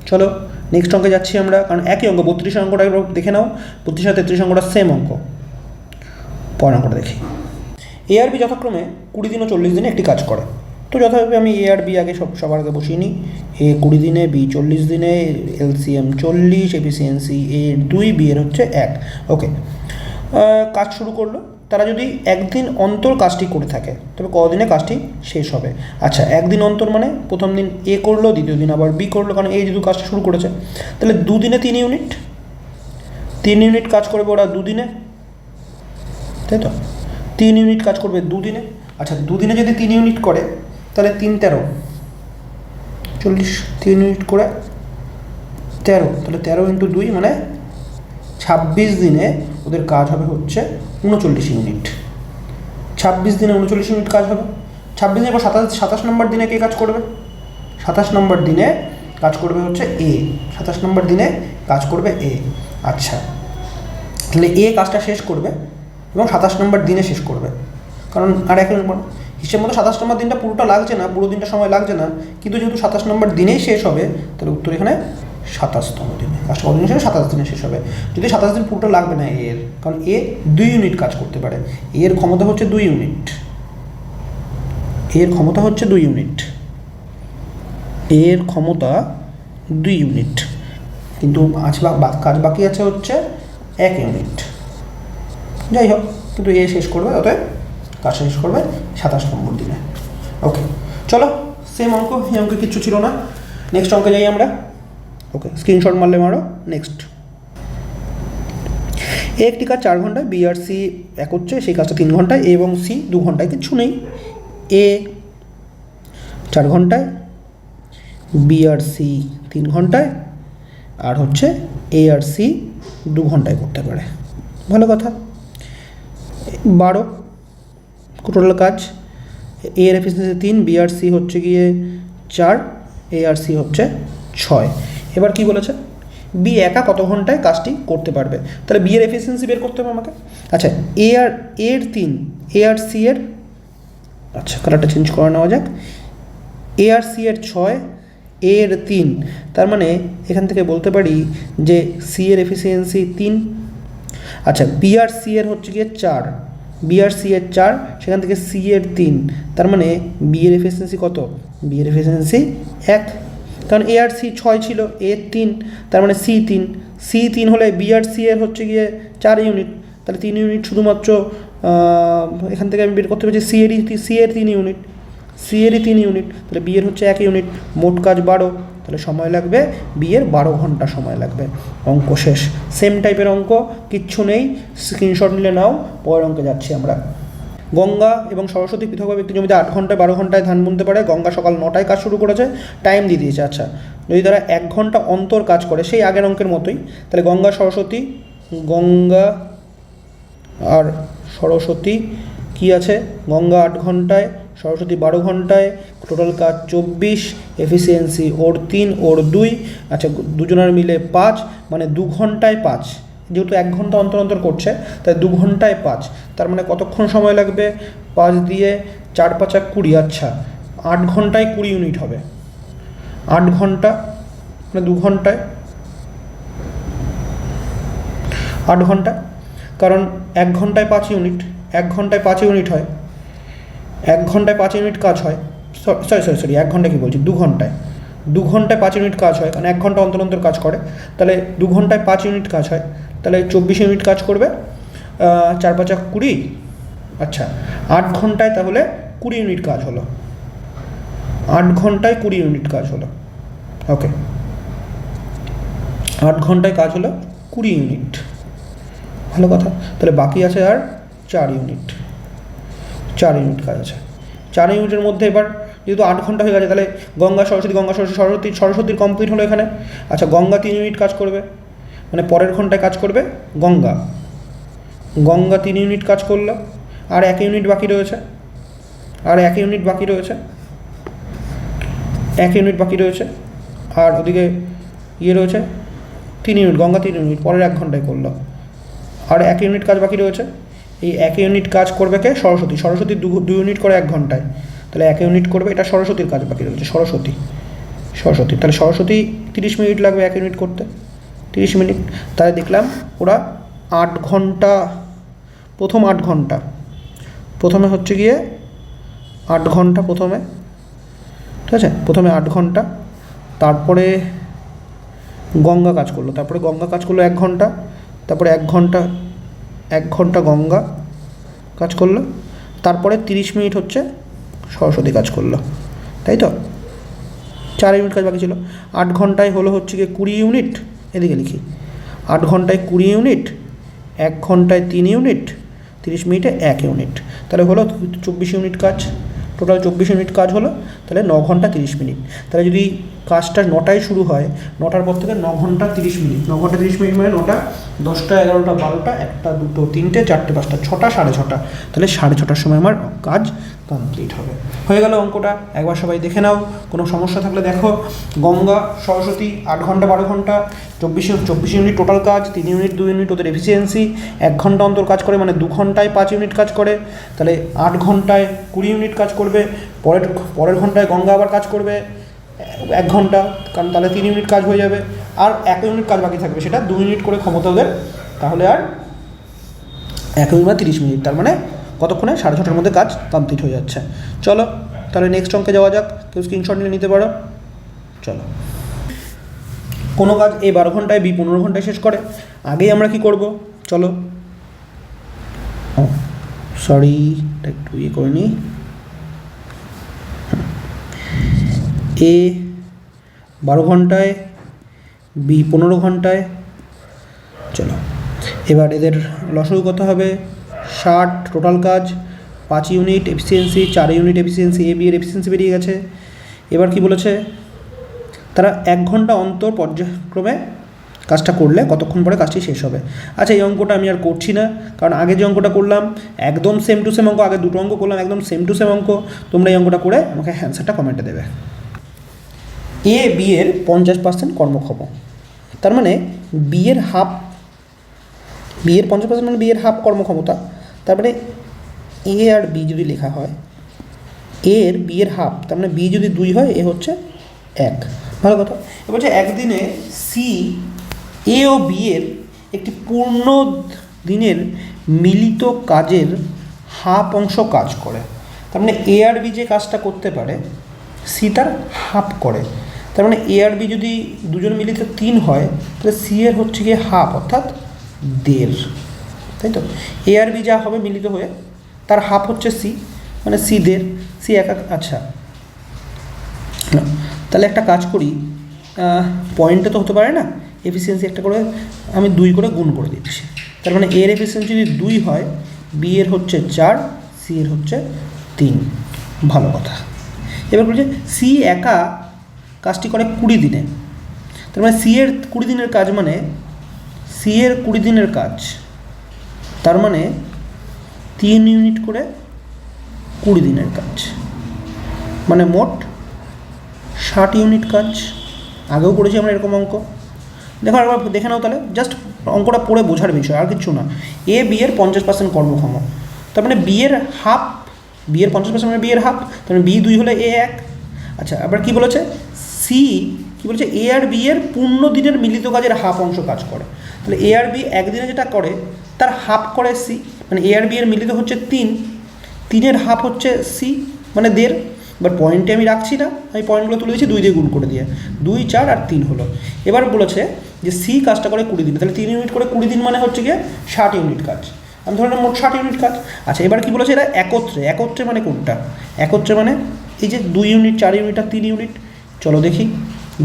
চলো নেক্সট অঙ্কে যাচ্ছি আমরা, কারণ একই অঙ্ক। 32 অঙ্কটা দেখে নাও, 32 আর 33 অঙ্কটা সেম অঙ্ক। পরের অঙ্কটা দেখি। এ আর বি যথাক্রমে 20 দিন ও 40 দিনে একটি কাজ করে। তো যথাভাবে আমি এ আর বি আগে সবার আগে বসিয়ে নিই। এ 20 দিনে, বি 40 দিনে, এলসিএম 40, এফিসিয়েন্সি এ 2, বি এর হচ্ছে 1। ওকে, কাজ শুরু করলো। তারা যদি একদিন অন্তর কাজটি করে থাকে, তবে কদিনে কাজটি শেষ হবে? আচ্ছা, একদিন অন্তর মানে প্রথম দিন এ করলো, দ্বিতীয় দিন আবার বি করলো, কারণ এই যেহেতু কাজটা শুরু করেছে। তাহলে 2 দিনে 3 ইউনিট, 3 ইউনিট কাজ করবে ওরা 2 দিনে, তাই তো? 3 ইউনিট কাজ করবে 2 দিনে। আচ্ছা, 2 দিনে যদি 3 ইউনিট করে, তাহলে 3 13 40, 3 ইউনিট করে 13, তাহলে 13 ইন্টু 2 মানে 26 দিনে ওদের কাজ হবে হচ্ছে 39 ইউনিট। 26 দিনে 39 ইউনিট কাজ হবে। 26 দিনের পর 27 নম্বর দিনে কে কাজ করবে? 27 নম্বর দিনে কাজ করবে হচ্ছে এ। 27 নম্বর দিনে কাজ করবে এ। আচ্ছা, তাহলে এ কাজটা শেষ করবে এবং 27 নম্বর দিনে শেষ করবে, কারণ আর এক হিসেব মতো 27 নম্বর দিনটা পুরোটা লাগছে না, পুরো দিনটা সময় লাগছে না, কিন্তু যেহেতু 27 নম্বর দিনেই শেষ হবে তাহলে উত্তর এখানে 27তম দিনে। কাজটা কত দিনে শেষ? 27 দিনে শেষ হবে। যদি 27 দিন পুরোটা লাগবে না এর, কারণ এ 2 ইউনিট কাজ করতে পারে। এর ক্ষমতা হচ্ছে 2 ইউনিট। এর ক্ষমতা হচ্ছে 2 ইউনিট। এর ক্ষমতা 2 ইউনিট, কিন্তু কাজ বাকি আছে হচ্ছে 1 ইউনিট। যাই হোক, কিন্তু এ শেষ করবে, অতএব কাজ শেষ করবে 27 নম্বর দিনে। ওকে, চলো সেম অঙ্ক, এই অঙ্কে কিচ্ছু ছিল না। নেক্সট অঙ্কে যাই আমরা। ওকে, স্ক্রিনশট মারলে মারো। নেক্সট, এ একটি কাজ 4 ঘন্টায়, বি আর সি এক হচ্ছে, সেই কাজটা 3 ঘন্টায়, এ এবং সি 2 ঘন্টায়। কিচ্ছু নেই। এ 4 ঘন্টায়, বি আর সি 3 ঘন্টায়, আর হচ্ছে এ আর সি 2 ঘন্টায় করতে পারে। ভালো কথা। 12 টোটাল কাজ। এ এর এফিসিয়েন্সি 3, বি আর সি হচ্ছে গিয়ে 4, এ আর সি হচ্ছে 6। এবার কি বলেছে? বি একা কত ঘন্টায় কাজটি করতে পারবে। তাহলে বি এর এফিসিয়েন্সি বের করতে হবে আমাকে। আচ্ছা, এ আর এর 3, এ আর সি এর, আচ্ছা কালারটা চেঞ্জ করে নেওয়া যাক, এ আর সি এর 6, এর 3, তার মানে এখান থেকে বলতে পারি যে সি এর এফিসিয়েন্সি 3। আচ্ছা, বি আর সি এর হচ্ছে গিয়ে 4, বি আর সি এর 4, সেখান থেকে সি এর 3, তার মানে বি এর এফিসিয়েন্সি কত? বি এর এফিসিয়েন্সি 1, কারণ এ আর সি 6 ছিল, এর 3, তার মানে সি 3। সি 3 হলে বি আর সি এর হচ্ছে গিয়ে 4 ইউনিট, তাহলে 3 ইউনিট শুধুমাত্র এখান থেকে আমি বের করতে পারছি সি এর 3 ইউনিট, সি এরই 3 ইউনিট, তাহলে বি এর হচ্ছে 1 ইউনিট। মোট কাজ 12, তাহলে সময় লাগবে বি এর 12 ঘন্টা সময় লাগবে। অঙ্ক শেষ। সেম টাইপের অঙ্ক, কিচ্ছু নেই, স্ক্রিনশট নিলে নাও। পরের অঙ্কে যাচ্ছি আমরা। গঙ্গা এবং সরস্বতী পৃথকভাবে একটি জমিতে 8 ঘন্টায় 12 ঘন্টায় ধান বুনতে পারে। গঙ্গা সকাল 9টায় কাজ শুরু করেছে, টাইম দিয়ে দিয়েছে। আচ্ছা, যদি তারা 1 ঘন্টা অন্তর কাজ করে, সেই আগের অঙ্কের মতোই, তাহলে গঙ্গা আর সরস্বতী কি আছে? গঙ্গা 8 ঘন্টায়, সরস্বতী 12 ঘন্টায়, টোটাল কাজ 24, এফিসিয়েন্সি ওর 3, ওর 2, আচ্ছা দুজনের মিলে 5, মানে 2 ঘন্টায় 5। যেহেতু 1 ঘন্টা অন্তর অন্তর করছে, তাই 2 ঘন্টায় 5, তার মানে কতক্ষণ সময় লাগবে? 5 দিয়ে 4 5 20, আচ্ছা 8 ঘন্টায় 20 ইউনিট হবে। 8 ঘন্টা মানে 2 ঘন্টায় 8 ঘন্টা, কারণ 1 ঘন্টায় 5 ইউনিট, 1 ঘন্টায় 5 ইউনিট হয়, 1 ঘন্টায় 5 ইউনিট কাজ হয়। সরি 1 ঘন্টা কি বলছি, 2 ঘন্টায় 5 ইউনিট কাজ হয়, কারণ 1 ঘন্টা অন্তর অন্তর কাজ করে, তাহলে 2 ঘন্টায় 5 ইউনিট কাজ হয়, তাহলে 24 ইউনিট কাজ করবে। 4 5 20, আচ্ছা 8 ঘন্টায় তাহলে 20 ইউনিট কাজ হলো। 8 ঘন্টায় 20 ইউনিট কাজ হলো। ওকে, 8 ঘন্টায় কাজ হলো 20 ইউনিট। ভালো কথা। তাহলে বাকি আছে আর 4 ইউনিট। 4 ইউনিট কাজ আছে। 4 ইউনিটের মধ্যে এবার যেহেতু 8 ঘন্টা হয়ে গেছে, তাহলে গঙ্গা সরস্বতীর কমপ্লিট হলো এখানে। আচ্ছা, গঙ্গা 3 ইউনিট কাজ করবে, মানে পরের ঘন্টায় কাজ করবে গঙ্গা 3 ইউনিট কাজ করলো, আর 1 ইউনিট বাকি রয়েছে, 1 ইউনিট বাকি রয়েছে, আর ওদিকে রয়েছে 3 ইউনিট, গঙ্গা 3 ইউনিট পরের 1 ঘন্টায় করলো, আর 1 ইউনিট কাজ বাকি রয়েছে। এই 1 ইউনিট কাজ করবে কে? সরস্বতী 2 ইউনিট করে 1 ঘন্টায়, তাহলে 1 ইউনিট করবে, এটা সরস্বতীর কাজ বাকি রয়েছে। সরস্বতী, তাহলে সরস্বতী 30 মিনিট লাগবে 1 ইউনিট করতে, 30 মিনিট। তাহলে দেখলাম ওরা 8 ঘন্টা, প্রথম 8 ঘন্টা, প্রথমে হচ্ছে গিয়ে 8 ঘন্টা প্রথমে, ঠিক আছে, প্রথমে 8 ঘন্টা, তারপরে গঙ্গা কাজ করলো, 1 ঘন্টা, তারপরে 1 ঘন্টা গঙ্গা কাজ করলো, তারপরে 30 মিনিট হচ্ছে সরস্বতী কাজ করলো, তাই তো? 4 ইউনিট কাজ বাকি ছিল। 8 ঘন্টায় হলো হচ্ছে গিয়ে 20 ইউনিট, এদিকে লিখি, 8 ঘন্টায় 20 ইউনিট, 1 ঘন্টায় 3 ইউনিট, 30 মিনিটে 1 ইউনিট, তাহলে হলো 24 ইউনিট কাজ। টোটাল 24 ইউনিট কাজ হলো, তাহলে 9 ঘন্টা 30 মিনিট। তাহলে যদি কাজটা 9টায় শুরু হয়, 9টার পর থেকে 9 ঘন্টা 30 মিনিট, 9 ঘন্টা 30 মিনিট মানে 9টা 10টা 11টা 12টা 1টা 2টো 3টে 4টে 5টা 6টা 6:30, তাহলে 6:30টার সময় আমার কাজ কমপ্লিট হবে। হয়ে গেল অঙ্কটা, একবার সবাই দেখে নাও, কোনো সমস্যা থাকলে দেখো। গঙ্গা সরস্বতী 8 ঘন্টা 12 ঘন্টা 24 ইউনিট টোটাল কাজ, 3 ইউনিট 2 ইউনিট ওদের এফিসিয়েন্সি, 1 ঘন্টা অন্তর কাজ করে মানে 2 ঘন্টায় 5 ইউনিট কাজ করে, তাহলে 8 ঘন্টায় 20 ইউনিট কাজ করবে। পরের ঘন্টায় গঙ্গা আবার কাজ করবে 1 ঘন্টা, কারণ তাহলে 3 ইউনিট কাজ হয়ে যাবে, আর 1 ইউনিট কাজ বাকি থাকবে, সেটা 2 ইউনিট করে ক্ষমতা ওদের, তাহলে আর 1 ইউনিট মানে 30 মিনিট, তার মানে কতক্ষণে 6:30টার মধ্যে কাজ কমপ্লিট হয়ে যাচ্ছে। চলো তাহলে নেক্সট অঙ্কে যাওয়া যাক, কেউ স্ক্রিনশট নিয়ে নিতে পারো। চলো, কোনো কাজ এ 12 ঘন্টায়, বি 15 ঘন্টায় শেষ করে, আগেই আমরা কি করব, চলো সরি এটা একটু ইয়ে করে নিই। এ 12 ঘন্টায়, বি 15 ঘন্টায়। চলো এবার এদের লসাগু কত হবে, 60 টোটাল কাজ, 5 unit efficiency, 4 unit efficiency, A B এর এফিসিয়েন্সি বেরিয়ে গেছে। এবার কি বলেছে, তারা 1 ঘন্টা অন্তর পর্যায়ক্রমে কাজটা করলে কতক্ষণ পরে কাজটি শেষ হবে। আচ্ছা এই অঙ্কটা আমি আর করছি না, কারণ আগে যে অঙ্কটা করলাম একদম সেম টু সেম অঙ্ক, আগে দুটো অঙ্ক করলাম একদম সেম টু সেম অঙ্ক, তোমরা এই অঙ্কটা করে আমাকে অ্যান্সারটা কমেন্টে দেবে। এ বি এর 50% কর্মক্ষম, তার মানে বি এর হাফ, বি এর 50% মানে বি এর হাফ কর্মক্ষমতা, তার মানে এ আর বি যদি লেখা হয়, এ এর বি এর হাফ, তার মানে বি যদি 2 হয় এ হচ্ছে 1, ভালো কথা। এবার হচ্ছে একদিনে সি এ ও বি এর একটি পূর্ণ দিনের মিলিত কাজের হাফ অংশ কাজ করে, তার মানে এ আর বি যে কাজটা করতে পারে সি তার হাফ করে, তার মানে এ আর বি যদি দুজন মিলিত 3 হয়, তাহলে সি এর হচ্ছে গিয়ে হাফ, অর্থাৎ 1.5, তাই তো। এ আর বি যা হবে মিলিত হয়ে তার হাফ হচ্ছে সি, মানে সি 1.5, সি একা। আচ্ছা তাহলে একটা কাজ করি, পয়েন্টে তো হতে পারে না, এফিসিয়েন্সি একটা করে আমি 2 করে গুণ করে দিচ্ছি, তার মানে এর এফিসিয়েন্সি যদি 2 হয়, বি এর হচ্ছে 4, সি এর হচ্ছে 3, ভালো কথা। এবার বলছে সি একা কাজটি করে 20 দিনে, তার মানে সি এর 20 দিনের কাজ, মানে সি এর 20 দিনের কাজ, তার মানে 3 ইউনিট করে 20 দিনের কাজ, মানে মোট 60 ইউনিট কাজ। আগেও করেছি আমরা এরকম অঙ্ক, দেখো একবার দেখে নাও, তাহলে জাস্ট অঙ্কটা পড়ে বোঝার বিষয়, আর কিছু না। এ বি এর 50% কর্মক্ষম, তার মানে বি এর হাফ, বি এর 50% মানে বি এর হাফ, তার মানে বি 2 হলে এ 1। আচ্ছা আবার কী বলেছে, সি কী বলেছে, এ আর বি এর পূর্ণ দিনের মিলিত কাজের হাফ অংশ কাজ করে, তাহলে এ আর বি একদিনে যেটা করে তার হাফ করে সি, মানে এ আর বি এর মিলিত হচ্ছে 3, 3-এর হাফ হচ্ছে সি, মানে 1.5। এবার পয়েন্টে আমি রাখছি না, আমি পয়েন্টগুলো তুলে দিচ্ছি 2 দিয়ে গুণ করে দিয়ে, 2, 4 আর 3 হলো। এবার বলেছে যে সি কাজটা করে 20 দিন, তাহলে 3 ইউনিট করে 20 দিন মানে হচ্ছে গিয়ে 60 ইউনিট কাজ, আমি ধরলাম মোট 60 ইউনিট কাজ। আচ্ছা এবার কী বলেছে, এরা একত্রে, একত্রে মানে কোনটা, একত্রে মানে এই যে 2 ইউনিট 4 ইউনিট আর 3 ইউনিট, চলো দেখি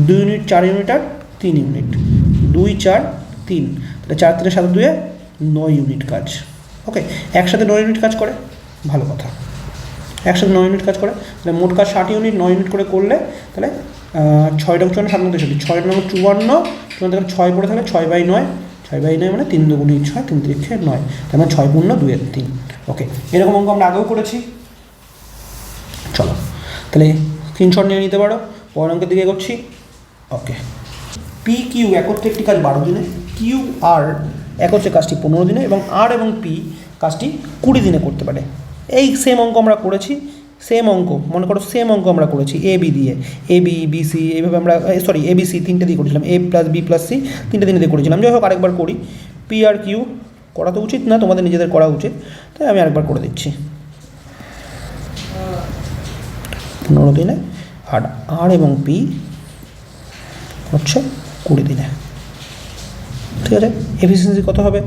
2 ইউনিট 4 ইউনিট আর 3 ইউনিট, 2, 4, 3, তাহলে 4 3 7 2 9 ইউনিট কাজ। ওকে, একসাথে 9 ইউনিট কাজ করে, ভালো কথা, একসাথে 9 ইউনিট কাজ করে, তাহলে মোট কাজ 60 ইউনিট, 9 ইউনিট করে করলে তাহলে 6 × 54 7 × 6 54, 54 6 পড়ে থাকলে 6/9, 6/9 মানে 3 2 6, 3 3 9, তার মানে 6 × 2 = 3। ওকে, এরকম অঙ্ক আমরা আগেও করেছি। চলো তাহলে স্ক্রিনশট নিয়ে নিতে পারো, পরের অঙ্কের দিকে এগোচ্ছি। ওকে, পি কিউ একত্রে একটি কাজ 12 দিনে, কিউ আর একত্রে কাজটি 15 দিনে, এবং আর এবং পি কাজটি 20 দিনে করতে পারে। এই সেম অঙ্ক আমরা করেছি, সেম অঙ্ক মনে করো, সেম অঙ্ক আমরা করেছি এ বি দিয়ে, এ বি বি সি এইভাবে আমরা, সরি এ বি সি 3টে দিয়ে করেছিলাম, এ প্লাস বি প্লাস সি 3টে দিনে দিয়ে করেছিলাম। যাই হোক আরেকবার করি, পি আর কিউ করা তো উচিত না, তোমাদের নিজেদের করা উচিত, তাই আমি আরেকবার করে দিচ্ছি। 15 দিনে, আর আর এবং পি হচ্ছে 20 দিনে, ঠিক আছে। এফিসিয়েন্সি কত হবে,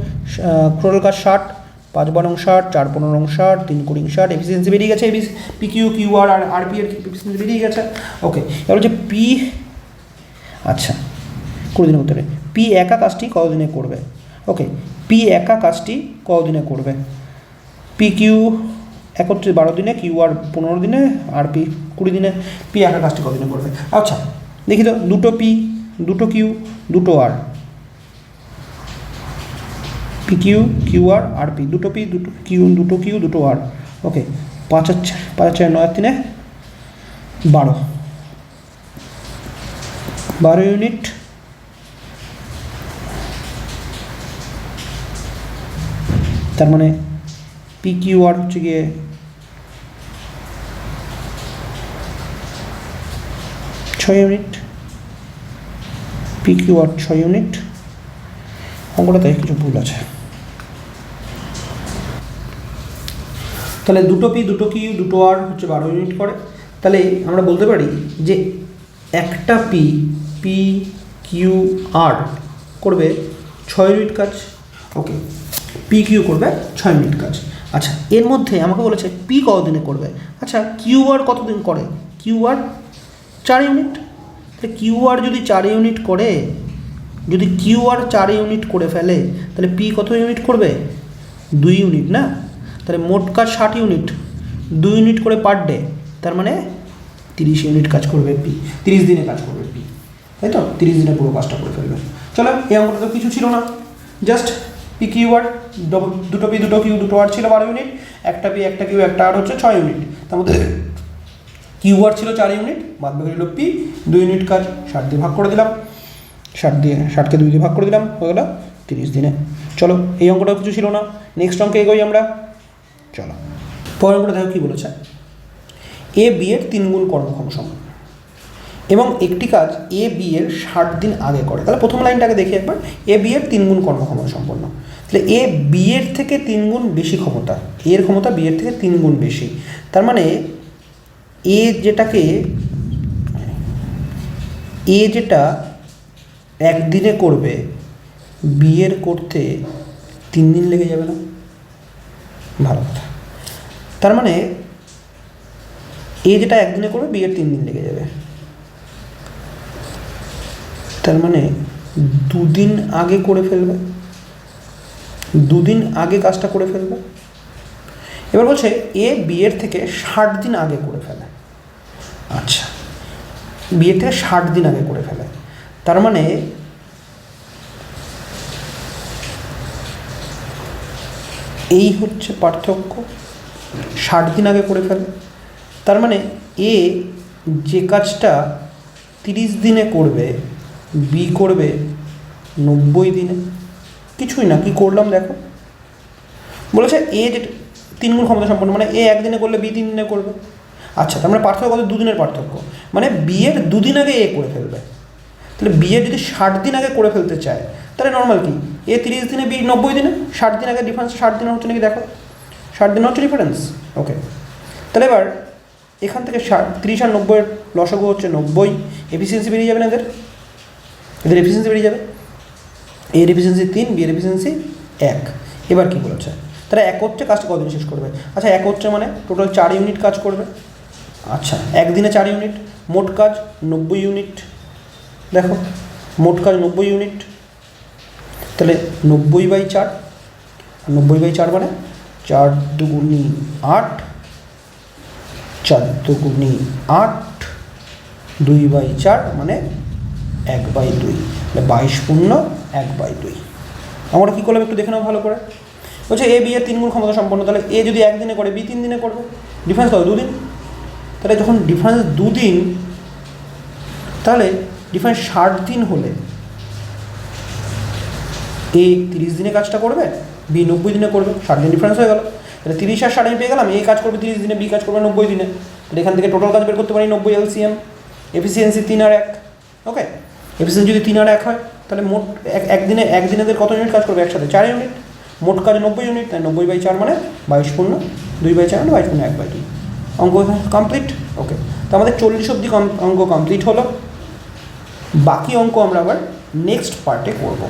টোটাল কাজ 60, 5 12 60, 4 15 60, 3 20 60, এফিসিয়েন্সি বেরিয়ে গেছে, পি কিউ কিউ আর আর পি এর এফিসিয়েন্সি বেরিয়ে গেছে। ওকে, এবার হচ্ছে পি, আচ্ছা 20 দিনে করতে হবে, পি একা কাজটি কতদিনে করবে। ওকে, পি একা কাজটি কতদিনে করবে, পি কিউ এক হচ্ছে 12 দিনে, কিউ আর 15 দিনে, আর পি 20 দিনে। পি একা কাজটি কতদিনে করবে? আচ্ছা দেখি তো, দুটো পি, দুটো কিউ, দুটো আর, পি কিউ, কিউ আর, আর পি, দুটো পি, দুটো কিউ, দুটো আর। ওকে, 5 আর 4 9 আর 3 12, 12 ইউনিট। তার মানে পি কিউ আর হচ্ছে গিয়ে 6 unit, P Q R 6 unit. অঙ্কটাতে কিছু ভুল আছে। তাহলে দুটো পি, দুটো কিউ, দুটো আর হচ্ছে 12 ইউনিট করে। তাহলে আমরা বলতে পারি যে একটা পি, পি কিউ আর করবে 6 ইউনিট কাজ। ওকে, পি কিউ করবে 6 ইউনিট কাজ। আচ্ছা, এর মধ্যে আমাকে বলেছে পি কতদিনে করবে। আচ্ছা, কিউ আর কতদিন করে? Q R 4 unit. তাহলে কিউ আর যদি 4 ইউনিট করে, যদি কিউ আর 4 ইউনিট করে ফেলে, তাহলে পি কত ইউনিট করবে? 2 ইউনিট না? তাহলে মোট কাজ 60 ইউনিট, 2 ইউনিট করে পার ডে, তার মানে 30 ইউনিট কাজ করবে পি, 30 দিনে কাজ করবে পি, তাই তো? 30 দিনে পুরো কাজটা করে ফেলবে। চলো, এই অঙ্কটা তো কিছু ছিল না, জাস্ট পি কিউ আর, দুটো পি, দুটো কিউ, দুটো আর ছিল 12 ইউনিট, একটা পি, একটা কিউ, একটা আর হচ্ছে 6 ইউনিট। তার মধ্যে কিউ আর ছিল 4 ইউনিট, বাদ বাকি হলো পি 2 ইউনিট কাজ। 60 দিয়ে ভাগ করে দিলাম, 60কে 2 দিয়ে ভাগ করে দিলাম, হয়ে গেল 30 দিনে। চলো, এই অঙ্কটাও কিছু ছিল না, নেক্সট অঙ্কে এগোই আমরা। চলো, পরের অঙ্কটা দেখো কী বলেছে। এ বি এর 3 গুণ কর্মক্ষম সময় এবং একটি কাজ এ বি এর 60 দিন আগে করে। তাহলে প্রথম লাইনটাকে দেখি একবার। এ বি এর 3 গুণ কর্মক্ষমতা সম্পন্ন। তাহলে এ বি এর থেকে 3 গুণ বেশি ক্ষমতা, এর ক্ষমতা বি এর থেকে 3 গুণ বেশি। তার মানে এ যেটা একদিনে করবে, বি এর করতে 3 দিন লেগে যাবে না? ভালো কথা। তার মানে এ যেটা একদিনে করবে, বি এর 3 দিন লেগে যাবে। তার মানে 2 দিন আগে করে ফেলবে, 2 দিন আগে কাজটা করে ফেলবে। এবার বলছে এ বি এর থেকে 60 দিন আগে করে ফেলে। আচ্ছা, বি এর থেকে 60 দিন আগে করে ফেলে, তার মানে এই হচ্ছে পার্থক্য, 60 দিন আগে করে ফেলে। তার মানে এ যে কাজটা 30 দিনে করবে, বি করবে 90 দিনে। কিছুই না, কি করলাম দেখো, বলেছে এ যে 3 গুণ ক্ষমতা সম্পন্ন, মানে এ একদিনে করলে বি 3 দিনে করবে। আচ্ছা, তার মানে পার্থক্য কত? 2 দিনের পার্থক্য, মানে বি এর 2 দিন আগে এ করে ফেলবে। তাহলে বি এর যদি 60 দিন আগে করে ফেলতে চায়, তাহলে নর্মাল কি, এ 30 দিনে, বি 90 দিনে। 60 দিন আগে ডিফারেন্স, 60 দিন হচ্ছে নাকি দেখো, 60 দিন হচ্ছে ডিফারেন্স। ওকে, তাহলে এবার এখান থেকে 30 আর 90 এর লসাগু হচ্ছে 90, এফিসিয়েন্সি বেরিয়ে যাবে না এদের এফিসিয়েন্সি বেরিয়ে যাবে। এর এফিসিয়েন্সি 3, বি এর এফিসিয়েন্সি 1। এবার কী বলেছে, তারা এক হচ্ছে কাজটা কদিন শেষ করবে। আচ্ছা, এক হচ্ছে মানে টোটাল 4 ইউনিট কাজ করবে। আচ্ছা, একদিনে 4 ইউনিট, মোট কাজ 90 ইউনিট। দেখো, মোট কাজ 90 ইউনিট, তাহলে 90/4, 90/4 মানে 4 দুগুণি 8, 4 দুগুণি 8, 2/4 মানে 1/2, 22 পূর্ণ 1/2। আমরা কী করলাম একটু দেখে নাও ভালো করে। বলছে এ বি এর 3 গুণ ক্ষমতা সম্পন্ন, তাহলে এ যদি একদিনে করে, বি 3 দিনে করবে। ডিফারেন্স কত? 2 দিন। তাহলে যখন ডিফারেন্স 2 দিন, তাহলে ডিফারেন্স 60 দিন হলে এ 30 দিনে কাজটা করবে, বি 90 দিনে করবে। 60 দিন ডিফারেন্স হয়ে গেল, তাহলে 30 আর 60 পেয়ে গেলাম। এ কাজ করবে 30 দিনে, বি কাজ করবে 90 দিনে। তাহলে এখান থেকে টোটাল কাজ বের করতে পারি 90 এলসিএম। এফিসিয়েন্সি 3 আর 1। ওকে, এফিসিয়েন্সি যদি 3 আর 1 হয়, তাহলে মোট একদিনের কত ইউনিট কাজ করবে একসাথে? 4 ইউনিট। মোট কাজ 90 ইউনিট, তাই 90/4 মানে 22 পূর্ণ 2/4 মানে 22 পূর্ণ 1/2। অঙ্ক কমপ্লিট। ওকে, তো আমাদের 40 অবধি অঙ্ক কমপ্লিট হলো। বাকি অঙ্ক আমরা আবার নেক্সট পার্টে করবো।